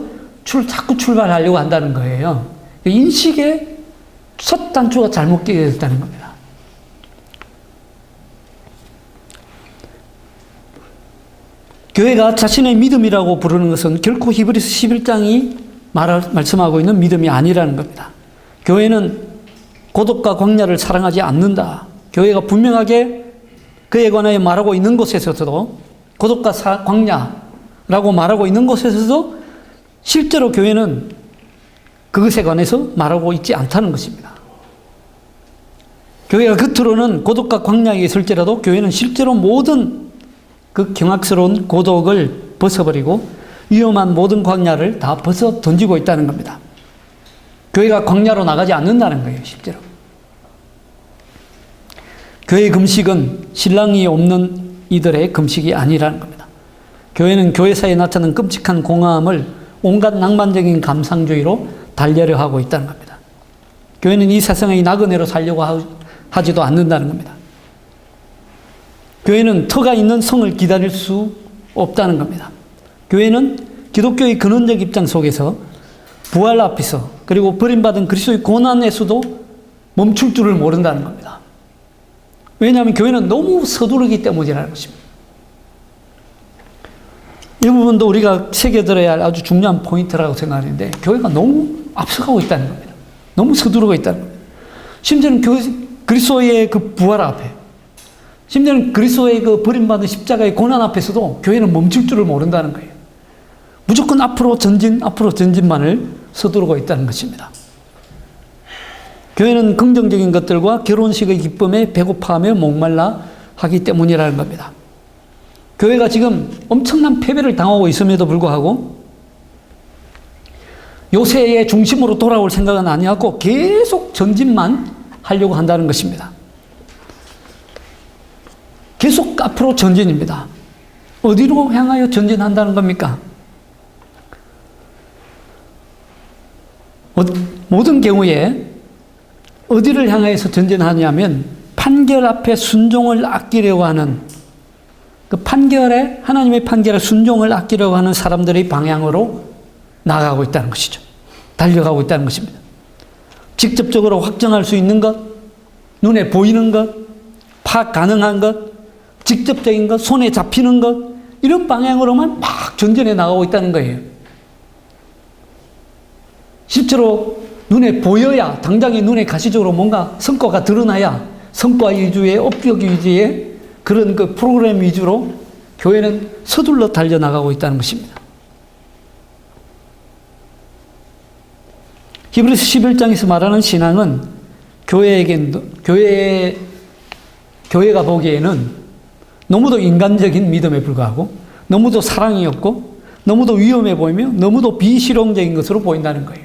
자꾸 출발하려고 한다는 거예요. 인식의 첫 단추가 잘못 끼어졌다는 겁니다. 교회가 자신의 믿음이라고 부르는 것은 결코 히브리서 11장이 말씀하고 있는 믿음이 아니라는 겁니다. 교회는 고독과 광야를 사랑하지 않는다. 교회가 분명하게 그에 관하여 말하고 있는 곳에서도 고독과 광야라고 말하고 있는 곳에서도 실제로 교회는 그것에 관해서 말하고 있지 않다는 것입니다. 교회가 겉으로는 고독과 광야에 있을지라도 교회는 실제로 모든 그 경악스러운 고독을 벗어버리고 위험한 모든 광야를 다 벗어 던지고 있다는 겁니다. 교회가 광야로 나가지 않는다는 거예요, 실제로. 교회의 금식은 신랑이 없는 이들의 금식이 아니라는 겁니다. 교회는 교회사에 나타나는 끔찍한 공허함을 온갖 낭만적인 감상주의로 달래려 하고 있다는 겁니다. 교회는 이 세상의 나그네로 살려고 하지도 않는다는 겁니다. 교회는 터가 있는 성을 기다릴 수 없다는 겁니다. 교회는 기독교의 근원적 입장 속에서 부활 앞에서 그리고 버림받은 그리스도의 고난에서도 멈출 줄을 모른다는 겁니다. 왜냐하면 교회는 너무 서두르기 때문이라는 것입니다. 이 부분도 우리가 새겨들어야 할 아주 중요한 포인트라고 생각하는데 교회가 너무 앞서가고 있다는 겁니다. 너무 서두르고 있다는 겁니다. 심지어는 그리스도의 그 부활 앞에, 심지어는 그리스도의 그 버림받은 십자가의 고난 앞에서도 교회는 멈출 줄을 모른다는 거예요. 무조건 앞으로 전진만을 서두르고 있다는 것입니다. 교회는 긍정적인 것들과 결혼식의 기쁨에 배고파하며 목말라 하기 때문이라는 겁니다. 교회가 지금 엄청난 패배를 당하고 있음에도 불구하고 요새의 중심으로 돌아올 생각은 아니하고 계속 전진만 하려고 한다는 것입니다. 계속 앞으로 전진입니다. 어디로 향하여 전진한다는 겁니까? 모든 경우에 어디를 향해서 전진하냐면 판결 앞에 순종을 아끼려고 하는 그 판결에 하나님의 판결에 순종을 아끼려고 하는 사람들의 방향으로 나아가고 있다는 것이죠. 달려가고 있다는 것입니다. 직접적으로 확정할 수 있는 것, 눈에 보이는 것, 파악 가능한 것, 직접적인 것, 손에 잡히는 것, 이런 방향으로만 막 전진해 나가고 있다는 거예요. 실제로 눈에 보여야, 당장의 눈에 가시적으로 뭔가 성과가 드러나야 성과 위주의, 업적 위주의 그런 그 프로그램 위주로 교회는 서둘러 달려나가고 있다는 것입니다. 히브리서 11장에서 말하는 신앙은 교회가 보기에는 너무도 인간적인 믿음에 불과하고 너무도 사랑이 없고 너무도 위험해 보이며 너무도 비실용적인 것으로 보인다는 거예요.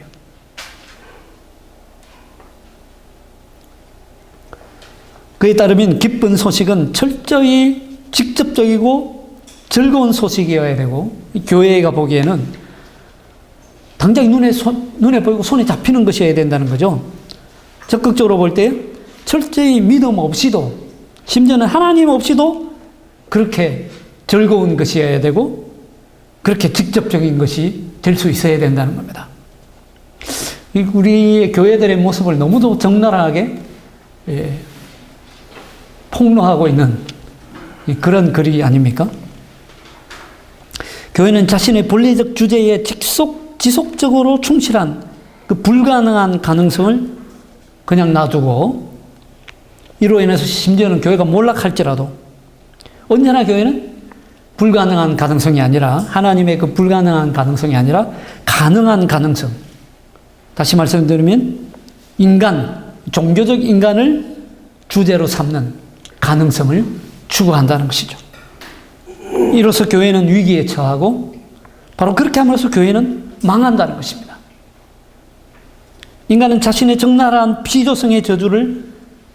그에 따르면 기쁜 소식은 철저히 직접적이고 즐거운 소식이어야 되고 교회가 보기에는 당장 눈에 보이고 손에 잡히는 것이어야 된다는 거죠. 적극적으로 볼 때 철저히 믿음 없이도 심지어는 하나님 없이도 그렇게 즐거운 것이어야 되고 그렇게 직접적인 것이 될 수 있어야 된다는 겁니다. 우리의 교회들의 모습을 너무도 적나라하게 폭로하고 있는 그런 글이 아닙니까? 교회는 자신의 본래적 주제에 지속적으로 충실한 그 불가능한 가능성을 그냥 놔두고 이로 인해서 심지어는 교회가 몰락할지라도 언제나 교회는 불가능한 가능성이 아니라 하나님의 그 불가능한 가능성이 아니라 가능한 가능성, 다시 말씀드리면 종교적 인간을 주제로 삼는 가능성을 추구한다는 것이죠. 이로써 교회는 위기에 처하고 바로 그렇게 함으로써 교회는 망한다는 것입니다. 인간은 자신의 적나라한 피조성의 저주를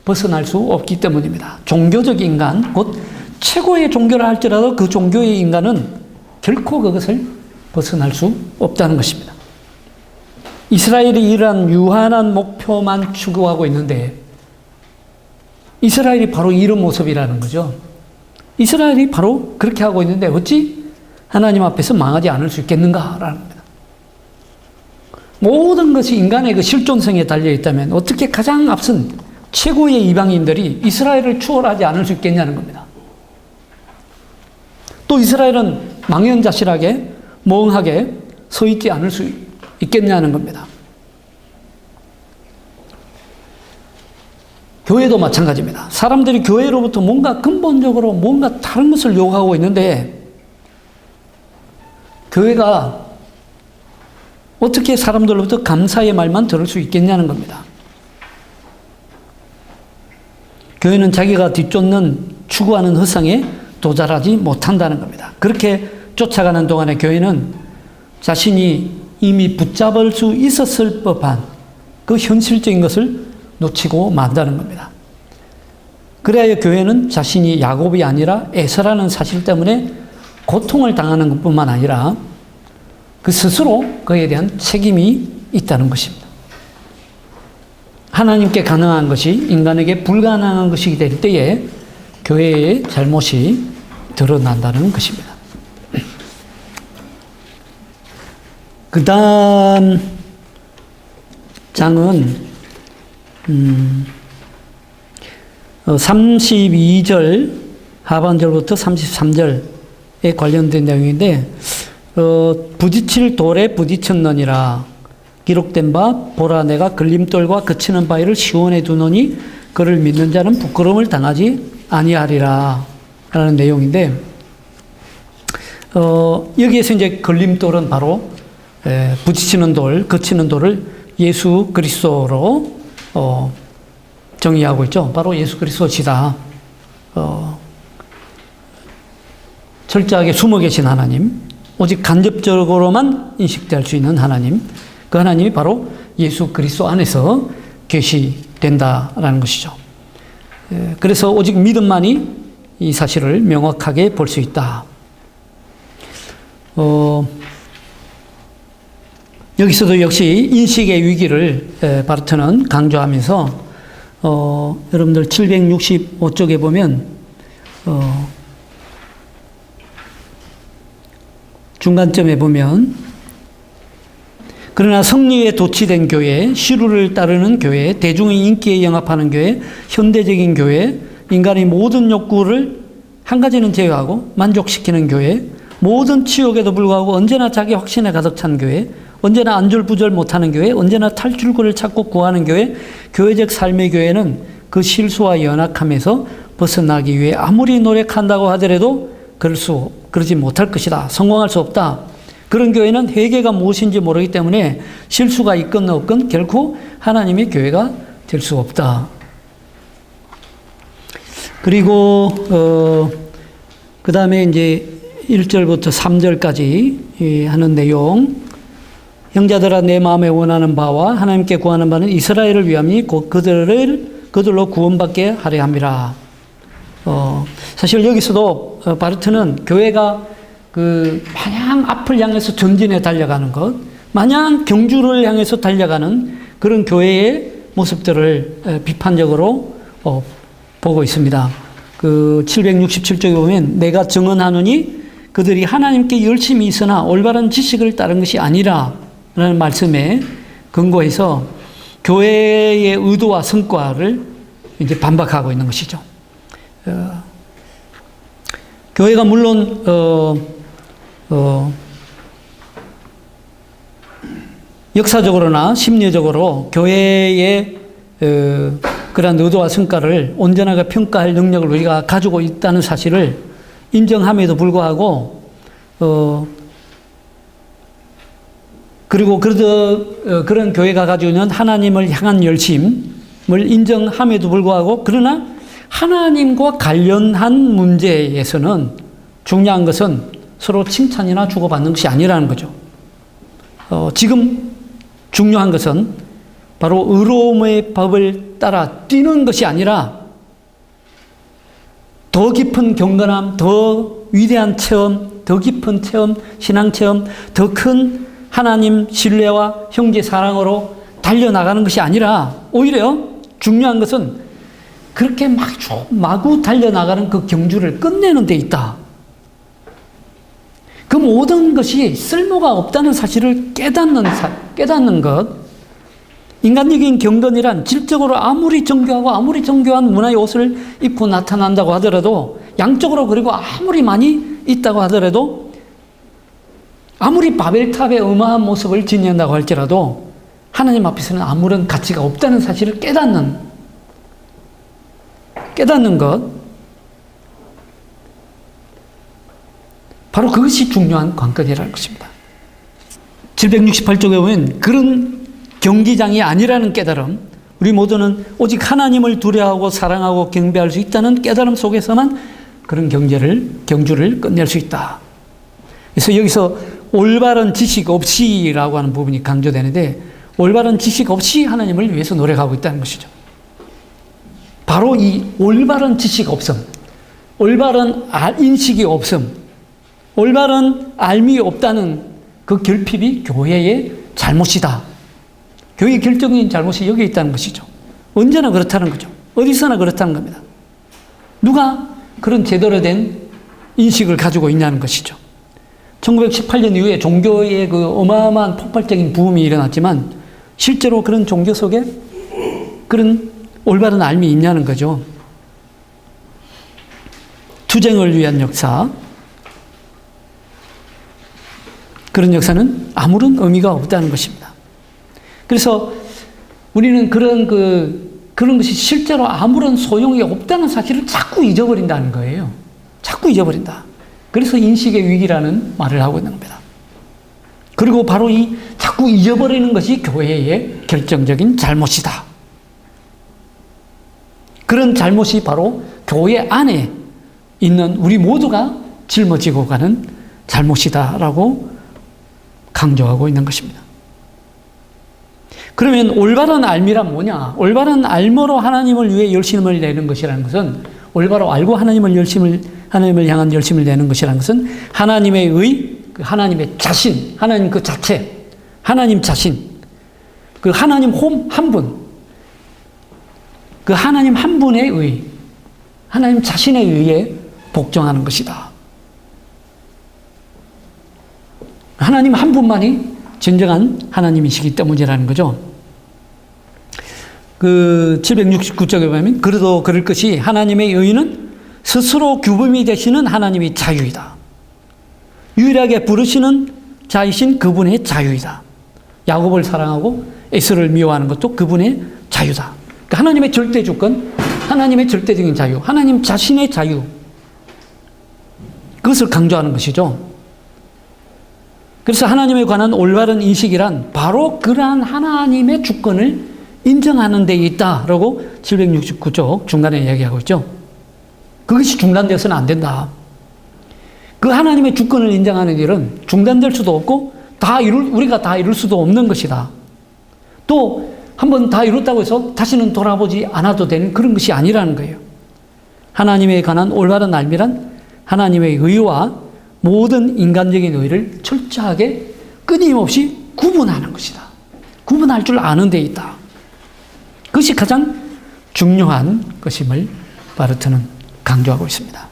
벗어날 수 없기 때문입니다. 종교적 인간, 곧 최고의 종교를 할지라도 그 종교의 인간은 결코 그것을 벗어날 수 없다는 것입니다. 이스라엘이 이러한 유한한 목표만 추구하고 있는데 이스라엘이 바로 이런 모습이라는 거죠. 이스라엘이 바로 그렇게 하고 있는데 어찌 하나님 앞에서 망하지 않을 수 있겠는가라는 겁니다. 모든 것이 인간의 그 실존성에 달려있다면 어떻게 가장 앞선 최고의 이방인들이 이스라엘을 추월하지 않을 수 있겠냐는 겁니다. 또 이스라엘은 망연자실하게 멍하게 서 있지 않을 수 있겠냐는 겁니다. 교회도 마찬가지입니다. 사람들이 교회로부터 뭔가 근본적으로 뭔가 다른 것을 요구하고 있는데 교회가 어떻게 사람들로부터 감사의 말만 들을 수 있겠냐는 겁니다. 교회는 자기가 뒤쫓는 추구하는 허상에 도달하지 못한다는 겁니다. 그렇게 쫓아가는 동안에 교회는 자신이 이미 붙잡을 수 있었을 법한 그 현실적인 것을 놓치고 만다는 겁니다. 그래야 교회는 자신이 야곱이 아니라 에서라는 사실 때문에 고통을 당하는 것뿐만 아니라 그 스스로 그에 대한 책임이 있다는 것입니다. 하나님께 가능한 것이 인간에게 불가능한 것이 될 때에 교회의 잘못이 드러난다는 것입니다. 그 다음 장은 32절 하반절부터 33절에 관련된 내용인데 부딪힐 돌에 부딪혔느니라 기록된 바 보라 내가 걸림돌과 그치는 바위를 시온에 두노니 그를 믿는 자는 부끄러움을 당하지 아니하리라 라는 내용인데 여기에서 이제 걸림돌은 바로 부딪히는 돌, 그치는 돌을 예수 그리스도로 정의하고 있죠. 바로 예수 그리스도시다. 철저하게 숨어 계신 하나님, 오직 간접적으로만 인식될 수 있는 하나님, 그 하나님이 바로 예수 그리스도 안에서 계시된다라는 것이죠. 그래서 오직 믿음만이 이 사실을 명확하게 볼 수 있다. 여기서도 역시 인식의 위기를 바르트는 강조하면서 여러분들 765쪽에 보면 중간점에 보면 그러나 성리에 도취된 교회, 시루를 따르는 교회, 대중의 인기에 영합하는 교회, 현대적인 교회, 인간의 모든 욕구를 한 가지는 제외하고 만족시키는 교회, 모든 치욕에도 불구하고 언제나 자기 확신에 가득 찬 교회, 언제나 안절부절 못하는 교회, 언제나 탈출구를 찾고 구하는 교회, 교회적 삶의 교회는 그 실수와 연약함에서 벗어나기 위해 아무리 노력한다고 하더라도 그러지 못할 것이다. 성공할 수 없다. 그런 교회는 회개가 무엇인지 모르기 때문에 실수가 있건 없건 결코 하나님의 교회가 될 수 없다. 그리고 그 다음에 이제 1절부터 3절까지 하는 내용, 형제들아 내 마음에 원하는 바와 하나님께 구하는 바는 이스라엘을 위함이 곧 그들로 구원받게 하려 함이라. 사실 여기서도 바르트는 교회가 마냥 앞을 향해서 전진해 달려가는 것, 마냥 경주를 향해서 달려가는 그런 교회의 모습들을 비판적으로 보고 있습니다. 767쪽에 보면 내가 증언하노니 그들이 하나님께 열심히 있으나 올바른 지식을 따른 것이 아니라 라는 말씀에 근거해서 교회의 의도와 성과를 이제 반박하고 있는 것이죠. 교회가 물론 역사적으로나 심리적으로 교회의 그러한 의도와 성과를 온전하게 평가할 능력을 우리가 가지고 있다는 사실을 인정함에도 불구하고 그리고 그런 교회가 가지고 있는 하나님을 향한 열심을 인정함에도 불구하고 그러나 하나님과 관련한 문제에서는 중요한 것은 서로 칭찬이나 주고받는 것이 아니라는 거죠. 지금 중요한 것은 바로 의로움의 법을 따라 뛰는 것이 아니라 더 깊은 경건함, 더 위대한 체험, 더 깊은 체험, 신앙 체험, 더 큰 하나님 신뢰와 형제 사랑으로 달려나가는 것이 아니라 오히려 중요한 것은 그렇게 마구 달려나가는 그 경주를 끝내는 데 있다. 그 모든 것이 쓸모가 없다는 사실을 깨닫는 것. 인간적인 경건이란 질적으로 아무리 정교하고 아무리 정교한 문화의 옷을 입고 나타난다고 하더라도 양적으로 그리고 아무리 많이 있다고 하더라도 아무리 바벨탑의 어마한 모습을 지닌다고 할지라도 하나님 앞에서는 아무런 가치가 없다는 사실을 깨닫는 것, 바로 그것이 중요한 관건이라는 것입니다. 768쪽에 보면 그런 경기장이 아니라는 깨달음, 우리 모두는 오직 하나님을 두려워하고 사랑하고 경배할 수 있다는 깨달음 속에서만 그런 경주를 끝낼 수 있다. 그래서 여기서 올바른 지식 없이라고 하는 부분이 강조되는데, 올바른 지식 없이 하나님을 위해서 노력하고 있다는 것이죠. 바로 이 올바른 지식 없음, 올바른 인식이 없음, 올바른 알미 없다는 그 결핍이 교회의 잘못이다. 교회의 결정적인 잘못이 여기에 있다는 것이죠. 언제나 그렇다는 거죠. 어디서나 그렇다는 겁니다. 누가 그런 제대로 된 인식을 가지고 있냐는 것이죠. 1918년 이후에 종교의 그 어마어마한 폭발적인 부흥이 일어났지만 실제로 그런 종교 속에 그런 올바른 알미 있냐는 거죠. 투쟁을 위한 역사, 그런 역사는 아무런 의미가 없다는 것입니다. 그래서 우리는 그런 것이 실제로 아무런 소용이 없다는 사실을 자꾸 잊어버린다는 거예요. 자꾸 잊어버린다. 그래서 인식의 위기라는 말을 하고 있는 겁니다. 그리고 바로 이 자꾸 잊어버리는 것이 교회의 결정적인 잘못이다. 그런 잘못이 바로 교회 안에 있는 우리 모두가 짊어지고 가는 잘못이다라고 강조하고 있는 것입니다. 그러면 올바른 알미란 뭐냐? 올바른 알모로 하나님을 위해 열심을 내는 것이라는 것은, 올바로 알고 하나님을 향한 열심을 내는 것이라는 것은 하나님의 하나님의 자신, 하나님 그 자체, 하나님 자신, 그 하나님 한 분, 그 하나님 한 분의 하나님 자신에 의해 복종하는 것이다. 하나님 한 분만이 진정한 하나님이시기 때문이라는 거죠. 그 769쪽에 보면 그래도 그럴 것이 하나님의 의는 스스로 규범이 되시는 하나님의 자유이다. 유일하게 부르시는 자이신 그분의 자유이다. 야곱을 사랑하고 에서를 미워하는 것도 그분의 자유다. 그러니까 하나님의 절대 주권, 하나님의 절대적인 자유, 하나님 자신의 자유, 그것을 강조하는 것이죠. 그래서 하나님에 관한 올바른 인식이란 바로 그러한 하나님의 주권을 인정하는 데 있다라고 769쪽 중간에 이야기하고 있죠. 그것이 중단되어서는 안 된다. 그 하나님의 주권을 인정하는 일은 중단될 수도 없고 우리가 다 이룰 수도 없는 것이다. 또 한번 다 이뤘다고 해서 다시는 돌아보지 않아도 되는 그런 것이 아니라는 거예요. 하나님에 관한 올바른 알미란 하나님의 의와 모든 인간적인 의를 철저하게 끊임없이 구분하는 것이다. 구분할 줄 아는 데 있다. 그것이 가장 중요한 것임을 바르트는 강조하고 있습니다.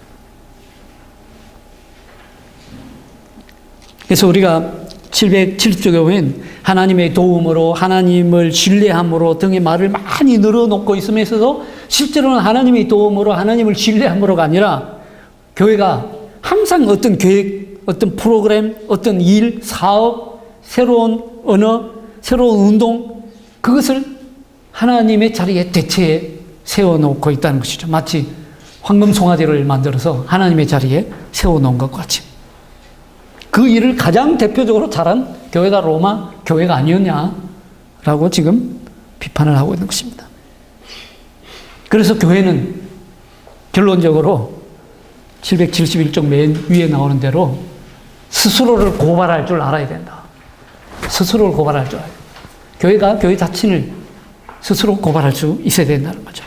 그래서 우리가 770쪽에 보면 하나님의 도움으로, 하나님을 신뢰함으로 등의 말을 많이 늘어놓고 있으면서도 실제로는 하나님의 도움으로, 하나님을 신뢰함으로가 아니라 교회가 항상 어떤 계획, 어떤 프로그램, 어떤 일, 사업, 새로운 언어, 새로운 운동, 그것을 하나님의 자리에 대체에 세워놓고 있다는 것이죠. 마치 황금송아지를 만들어서 하나님의 자리에 세워놓은 것과 같이. 그 일을 가장 대표적으로 잘한 교회가 로마 교회가 아니었냐라고 지금 비판을 하고 있는 것입니다. 그래서 교회는 결론적으로 771쪽 맨 위에 나오는 대로 스스로를 고발할 줄 알아야 된다. 스스로를 고발할 줄 알아야 된다. 교회가 교회 자신을 스스로 고발할 수 있어야 된다는 거죠.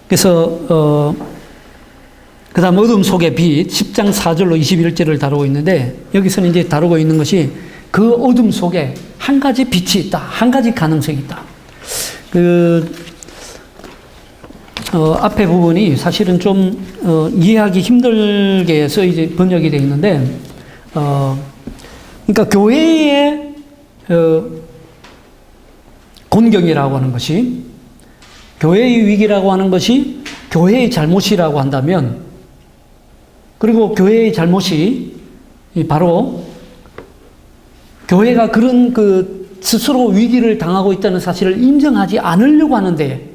그래서 그 다음 어둠 속의 빛 10장 4절로 21절을 다루고 있는데, 여기서는 이제 다루고 있는 것이 그 어둠 속에 한 가지 빛이 있다. 한 가지 가능성이 있다. 앞에 부분이 사실은 좀 이해하기 힘들게 해서 이제 번역이 되어 있는데, 그러니까 교회의 곤경이라고 하는 것이, 교회의 위기라고 하는 것이 교회의 잘못이라고 한다면, 그리고 교회의 잘못이 바로 교회가 그런 스스로 위기를 당하고 있다는 사실을 인정하지 않으려고 하는데,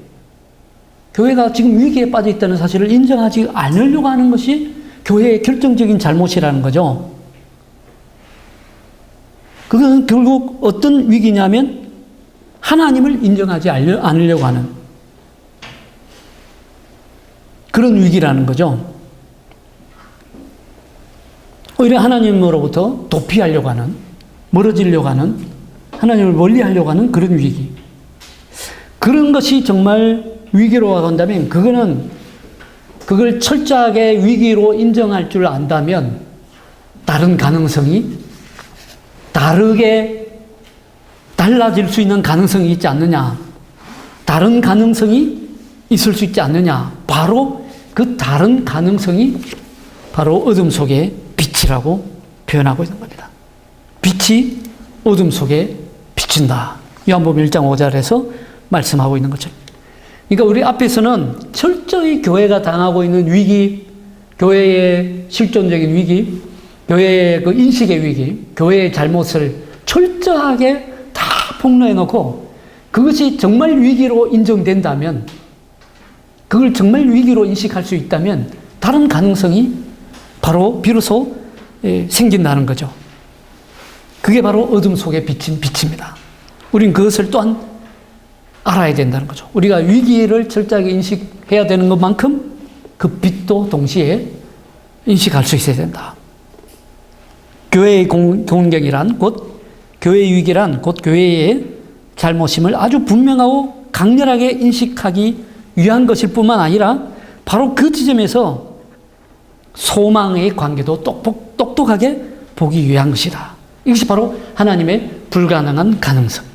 교회가 지금 위기에 빠져 있다는 사실을 인정하지 않으려고 하는 것이 교회의 결정적인 잘못이라는 거죠. 그것은 결국 어떤 위기냐면 하나님을 인정하지 않으려고 하는 그런 위기라는 거죠. 오히려 하나님으로부터 도피하려고 하는, 멀어지려고 하는, 하나님을 멀리하려고 하는 그런 위기. 그런 것이 정말 위기로 간다면 그걸 철저하게 위기로 인정할 줄 안다면 다른 가능성이 다르게 달라질 수 있는 가능성이 있지 않느냐. 다른 가능성이 있을 수 있지 않느냐. 바로 그 다른 가능성이 바로 어둠 속의 빛이라고 표현하고 있는 겁니다. 빛이 어둠 속에 비친다. 요한복음 1장 5절에서 말씀하고 있는 것처럼. 그러니까 우리 앞에서는 철저히 교회가 당하고 있는 위기, 교회의 실존적인 위기, 교회의 그 인식의 위기, 교회의 잘못을 철저하게 다 폭로해 놓고 그것이 정말 위기로 인정된다면, 그걸 정말 위기로 인식할 수 있다면 다른 가능성이 바로 비로소 생긴다는 거죠. 그게 바로 어둠 속에 비친 빛입니다. 우린 그것을 또한 알아야 된다는 거죠. 우리가 위기를 철저하게 인식해야 되는 것만큼 그 빛도 동시에 인식할 수 있어야 된다. 교회의 공격이란 곧 교회의 위기란 곧 교회의 잘못임을 아주 분명하고 강렬하게 인식하기 위한 것일 뿐만 아니라 바로 그 지점에서 소망의 관계도 똑똑하게 보기 위한 것이다. 이것이 바로 하나님의 불가능한 가능성.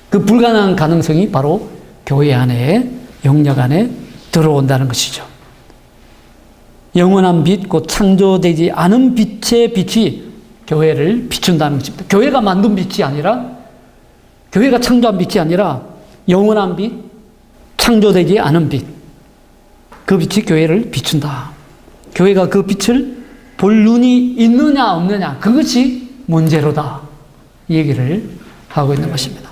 그 불가능한 가능성이 바로 교회 안에, 영역 안에 들어온다는 것이죠. 영원한 빛, 곧 창조되지 않은 빛의 빛이 교회를 비춘다는 것입니다. 교회가 만든 빛이 아니라, 교회가 창조한 빛이 아니라 영원한 빛, 창조되지 않은 빛. 그 빛이 교회를 비춘다. 교회가 그 빛을 볼 눈이 있느냐 없느냐, 그것이 문제로다. 이 얘기를 하고 있는 것입니다.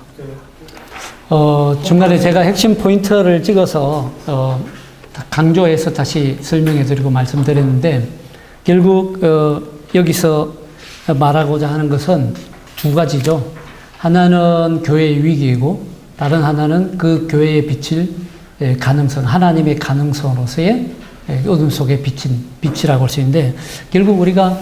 중간에 제가 핵심 포인트를 찍어서 강조해서 다시 설명해 드리고 말씀드렸는데, 결국 여기서 말하고자 하는 것은 두 가지죠. 하나는 교회의 위기이고 다른 하나는 그 교회에 비칠 가능성, 하나님의 가능성으로서의 어둠 속에 비친 빛이라고 할 수 있는데, 결국 우리가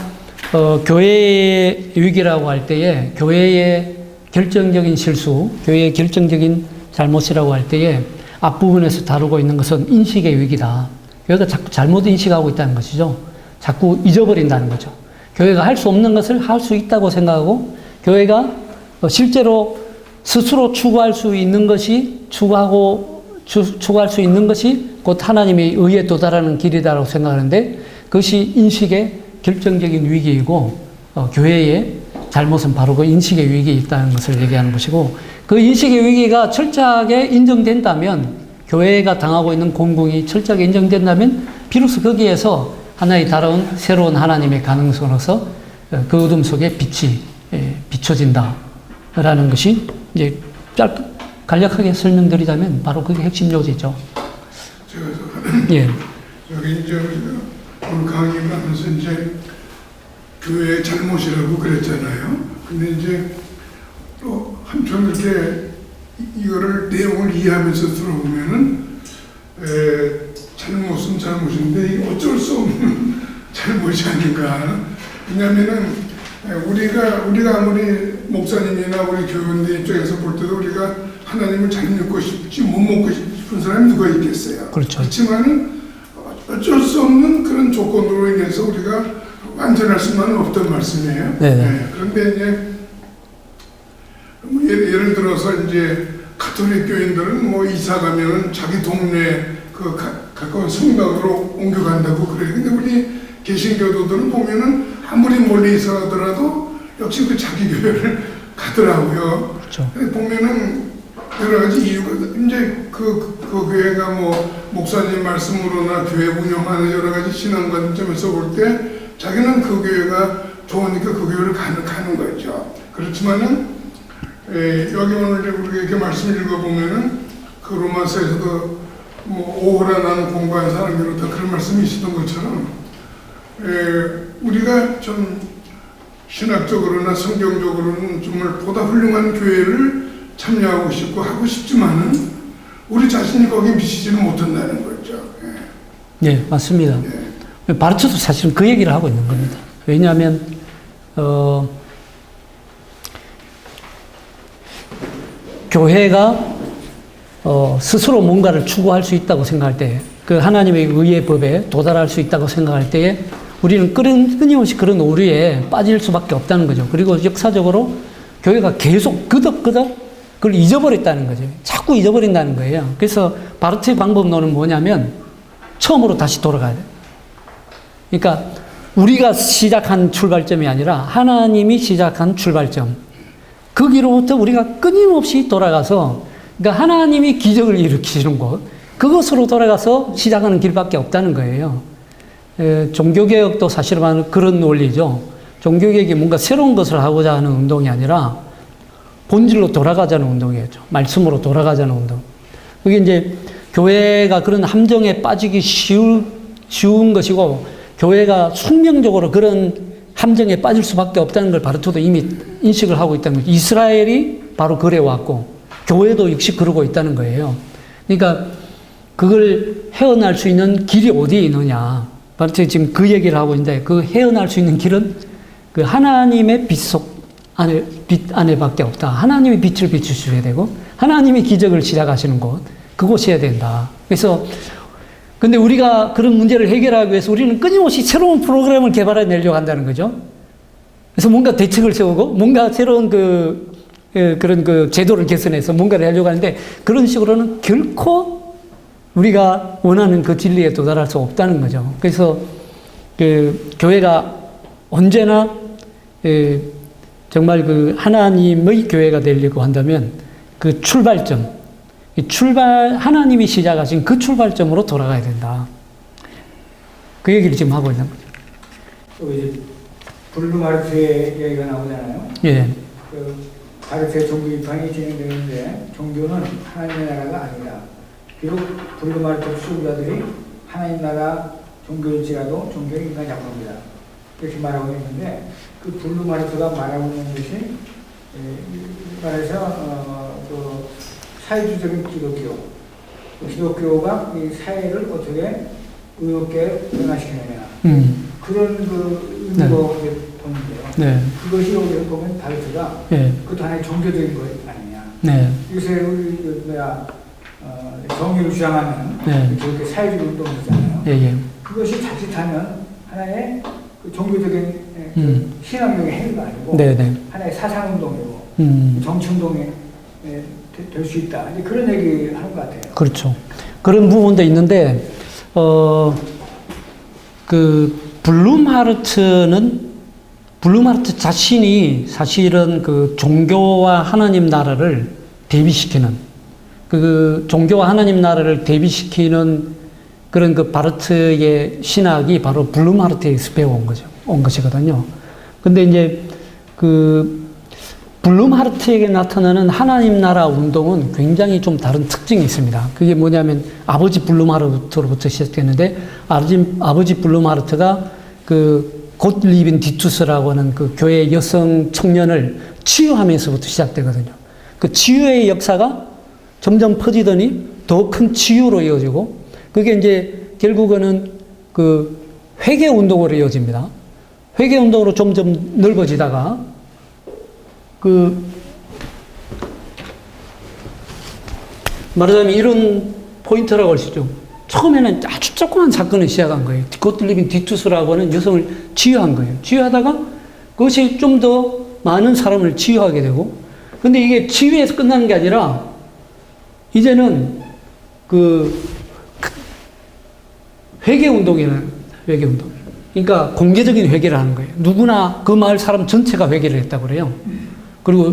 교회의 위기라고 할 때에 교회의 결정적인 실수, 교회의 결정적인 잘못이라고 할 때에 앞부분에서 다루고 있는 것은 인식의 위기다. 교회가 자꾸 잘못 인식하고 있다는 것이죠. 자꾸 잊어버린다는 거죠. 교회가 할 수 없는 것을 할 수 있다고 생각하고, 교회가 실제로 스스로 추구할 수 있는 것이 추구할 수 있는 것이 곧 하나님의 의에 도달하는 길이다라고 생각하는데, 그것이 인식의 결정적인 위기이고, 교회의 잘못은 바로 그 인식의 위기에 있다는 것을 얘기하는 것이고, 그 인식의 위기가 철저하게 인정된다면, 교회가 당하고 있는 공공이 철저하게 인정된다면 비로소 거기에서 하나의 다른 새로운 하나님의 가능성으로서 그 어둠 속에 빛이 비춰진다라는 것이 이제 간략하게 설명드리자면 바로 그게 핵심 요지죠. 예. 여기 이제 오늘 강의를 하면서 이제 교회의 잘못이라고 그랬잖아요. 근데 이제 또 한편 이렇게 이거를 내용을 이해하면서 들어보면은 잘못은 잘못인데 어쩔 수 없는 잘못이 아닌가. 왜냐하면은 우리가 아무리 목사님이나 우리 교원들 입장에서 볼 때도 우리가 하나님을 잘 믿고 싶지 못 믿고 싶은 사람이 누가 있겠어요. 그렇죠. 그렇지만은 어쩔 수 없는 그런 조건으로 인해서 우리가 완전할 수만은 없던 말씀이에요. 네. 그런데 이제 예를 들어서 이제 가톨릭 교인들은 뭐 이사 가면은 자기 동네 그 가까운 성당으로 옮겨간다고 그래요. 근데 우리 개신교도들은 보면은 아무리 멀리 이사 가더라도 역시 그 자기 교회를 가더라고요. 그렇죠. 보면은 여러 가지 이유가 이제 그 교회가 뭐 목사님 말씀으로나 교회 운영하는 여러 가지 신앙 관점에서 볼 때 자기는 그 교회가 좋으니까 그 교회를 가는 거죠. 그렇지만은 여기 오늘 우리가 이렇게 말씀을 읽어보면은 그 로마서에서도 뭐 오호라 나는 공부한 사람이로다 그런 말씀이 있었던 것처럼 우리가 좀 신학적으로나 성경적으로는 정말 보다 훌륭한 교회를 참여하고 싶고 하고 싶지만은 우리 자신이 거기에 미치지는 못한다는 거죠. 네, 맞습니다. 바르트도 사실은 그 얘기를 하고 있는 겁니다. 왜냐하면 교회가 스스로 뭔가를 추구할 수 있다고 생각할 때, 그 하나님의 의의 법에 도달할 수 있다고 생각할 때에 우리는 끊임없이 그런 오류에 빠질 수밖에 없다는 거죠. 그리고 역사적으로 교회가 계속 그덕그덕 그걸 잊어버렸다는 거죠. 자꾸 잊어버린다는 거예요. 그래서 바르트의 방법론은 뭐냐면 처음으로 다시 돌아가야 돼요. 그러니까 우리가 시작한 출발점이 아니라 하나님이 시작한 출발점. 거기로부터 우리가 끊임없이 돌아가서, 그러니까 하나님이 기적을 일으키시는 곳, 그것으로 돌아가서 시작하는 길밖에 없다는 거예요. 종교개혁도 사실 말하는 그런 논리죠. 종교개혁이 뭔가 새로운 것을 하고자 하는 운동이 아니라 본질로 돌아가자는 운동이었죠. 말씀으로 돌아가자는 운동. 그게 이제 교회가 그런 함정에 빠지기 쉬운 것이고, 교회가 숙명적으로 그런 함정에 빠질 수밖에 없다는 걸 바르트도 이미 인식을 하고 있다는 거죠. 이스라엘이 바로 그래 왔고, 교회도 역시 그러고 있다는 거예요. 그러니까 그걸 헤어날 수 있는 길이 어디에 있느냐. 바르트 지금 그 얘기를 하고 있는데, 그 헤어날 수 있는 길은 그 하나님의 빛 안에밖에 없다. 하나님이 빛을 비추셔야 되고, 하나님이 기적을 시작하시는 곳, 그곳이어야 된다. 그래서 근데 우리가 그런 문제를 해결하기 위해서 우리는 끊임없이 새로운 프로그램을 개발해내려고 한다는 거죠. 그래서 뭔가 대책을 세우고, 뭔가 새로운 그런 제도를 개선해서 뭔가를 하려고 하는데, 그런 식으로는 결코 우리가 원하는 그 진리에 도달할 수 없다는 거죠. 그래서 교회가 언제나 정말 하나님의 교회가 되려고 한다면 그 출발점, 하나님이 시작하신 그 출발점으로 돌아가야 된다. 그 얘기를 지금 하고 있는 거죠. 또 이제 블루마르트의 얘기가 나오잖아요. 예. 그 바르트의 종교 비판이 진행되는데, 종교는 하나님의 나라가 아니다. 비록 블루마르트 수호자들이 하나님 나라 종교일지라도 종교는 인간 작품이다, 이렇게 말하고 있는데, 그 블루마르트가 말하고 있는 것이 말해서 사회주의적인 기독교가 이 사회를 어떻게 의롭게 변화시키느냐, 그런 의미로 보는데요. 네. 그것이 여기서 보면 바르트가 그것도 하나의 종교적인 것 아니냐. 네. 요새 우리 정의를 주장하는 그렇게 사회주의 운동이잖아요. 예. 그것이 자칫하면 하나의 종교적인 신앙적인 행위가 아니고 하나의 사상 운동이고 정치 운동이 될 수 있다. 이제 그런 얘기 하는 것 같아요. 그렇죠. 그런 부분도 있는데, 블룸하르트 자신이 사실은 그 종교와 하나님 나라를 대비시키는, 종교와 하나님 나라를 대비시키는 그런 바르트의 신학이 바로 블룸하르트에서 배워온 것이거든요. 근데 이제 블룸하르트에게 나타나는 하나님 나라 운동은 굉장히 좀 다른 특징이 있습니다. 그게 뭐냐면 아버지 블룸하르트로부터 시작됐는데, 아버지 블룸하르트가 곶리빈 디투스라고 하는 교회 여성 청년을 치유하면서부터 시작되거든요. 그 치유의 역사가 점점 퍼지더니 더 큰 치유로 이어지고, 그게 이제 결국은 회개 운동으로 이어집니다. 회개 운동으로 점점 넓어지다가 말하자면 이런 포인트라고 할 수 있죠. 처음에는 아주 조그만 사건을 시작한 거예요. 곶리빈 디투스라고 하는 여성을 치유한 거예요. 치유하다가 그것이 좀 더 많은 사람을 치유하게 되고, 근데 이게 치유에서 끝나는 게 아니라 이제는 회개 운동이라는, 회개 운동. 그러니까 공개적인 회개를 하는 거예요. 누구나 그 마을 사람 전체가 회개를 했다고 그래요. 그리고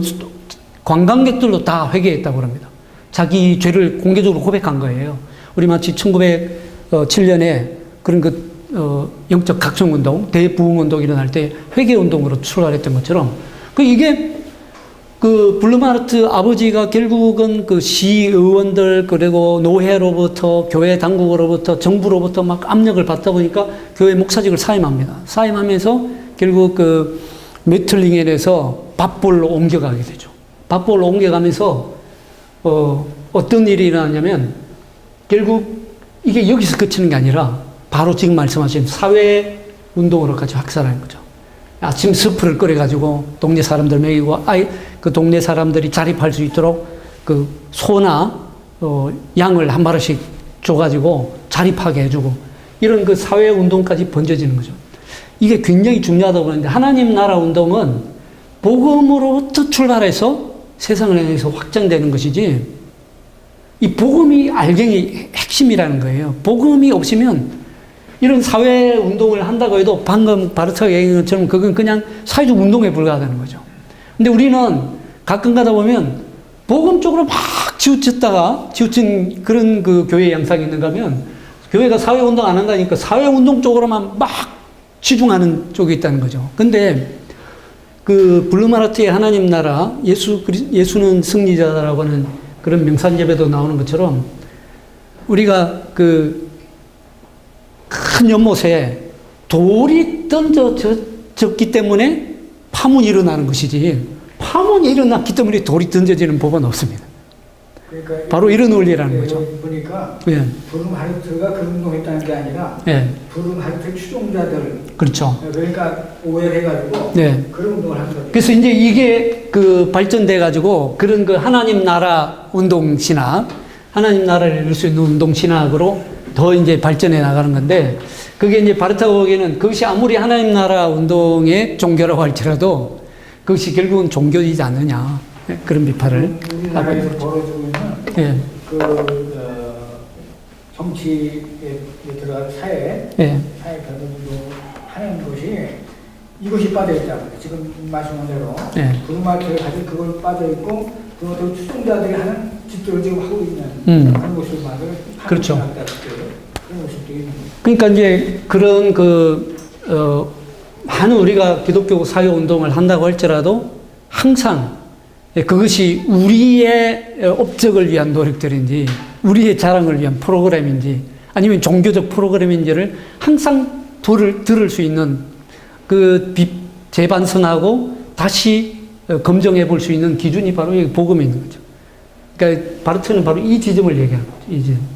관광객들도 다 회개했다고 합니다. 자기 죄를 공개적으로 고백한 거예요. 우리 마치 1907년에 그런 영적 각성운동, 대부흥운동이 일어날 때 회개운동으로 출발했던 것처럼, 이게 블루마르트 아버지가 결국은 시의원들, 그리고 노회로부터, 교회 당국으로부터, 정부로부터 막 압력을 받다 보니까 교회 목사직을 사임합니다. 사임하면서 결국 메틀링엔에서 밥볼로 옮겨가게 되죠. 밥볼로 옮겨가면서, 어떤 일이 일어나냐면, 결국 이게 여기서 그치는 게 아니라, 바로 지금 말씀하신 사회운동으로까지 확산하는 거죠. 아침 스프를 끓여가지고 동네 사람들 먹이고, 그 동네 사람들이 자립할 수 있도록 소나 양을 한 마리씩 줘가지고 자립하게 해주고, 이런 사회운동까지 번져지는 거죠. 이게 굉장히 중요하다고 하는데, 하나님 나라 운동은 복음으로부터 출발해서 세상을 향해서 확장되는 것이지, 이 복음이 알갱이 핵심이라는 거예요. 복음이 없으면 이런 사회 운동을 한다고 해도 방금 바르트가 얘기한 것처럼 그건 그냥 사회적 운동에 불과하다는 거죠. 근데 우리는 가끔 가다 보면 복음 쪽으로 막 치우친 그런 교회 양상이 있는가 하면, 교회가 사회 운동 안 한다니까 사회 운동 쪽으로만 막 치중하는 쪽이 있다는 거죠. 근데 블루마르트의 하나님 나라, 예수는 승리자라고 하는 그런 명산예배도 나오는 것처럼, 우리가 큰 연못에 돌이 던져졌기 때문에 파문이 일어나는 것이지, 파문이 일어났기 때문에 돌이 던져지는 법은 없습니다. 그러니까 바로 이런 원리라는 거죠. 보니까 예. 브룸하르트가 그런 운동했다는 게 아니라, 예. 브룸하르트 추종자들, 그렇죠. 그러니까 오해를 해가지고 네. 그런 운동을 하는 거죠. 그래서 이제 이게 발전돼 가지고 그런 하나님 나라 운동 신학, 하나님 나라를 이룰 수 있는 운동 신학으로 더 이제 발전해 나가는 건데, 그게 이제 바르타가 보기에는 그것이 아무리 하나님 나라 운동의 종교라고 할지라도 그것이 결국은 종교이지 않느냐, 그런 비판을 우리나라에서 벌어지고 있는 예. 정치에 들어간 사회 변동도 하는 것이, 이것이 빠져있다. 지금 말씀한 대로 브루마르트에 가지고 그걸 빠져있고, 그것도 추종자들이 하는 짓들을 지금 하고 있는 그런 모습을 그렇죠. 그런 모습도 있는 거죠. 그러니까 이제 그런 많은 우리가 기독교 사회 운동을 한다고 할지라도 항상 그것이 우리의 업적을 위한 노력들인지, 우리의 자랑을 위한 프로그램인지, 아니면 종교적 프로그램인지를 항상 들을 수 있는 재반성하고 다시 검증해 볼 수 있는 기준이 바로 이 복음이 있는 거죠. 그러니까 바르트는 바로 이 지점을 얘기하는 거죠. 이 지점.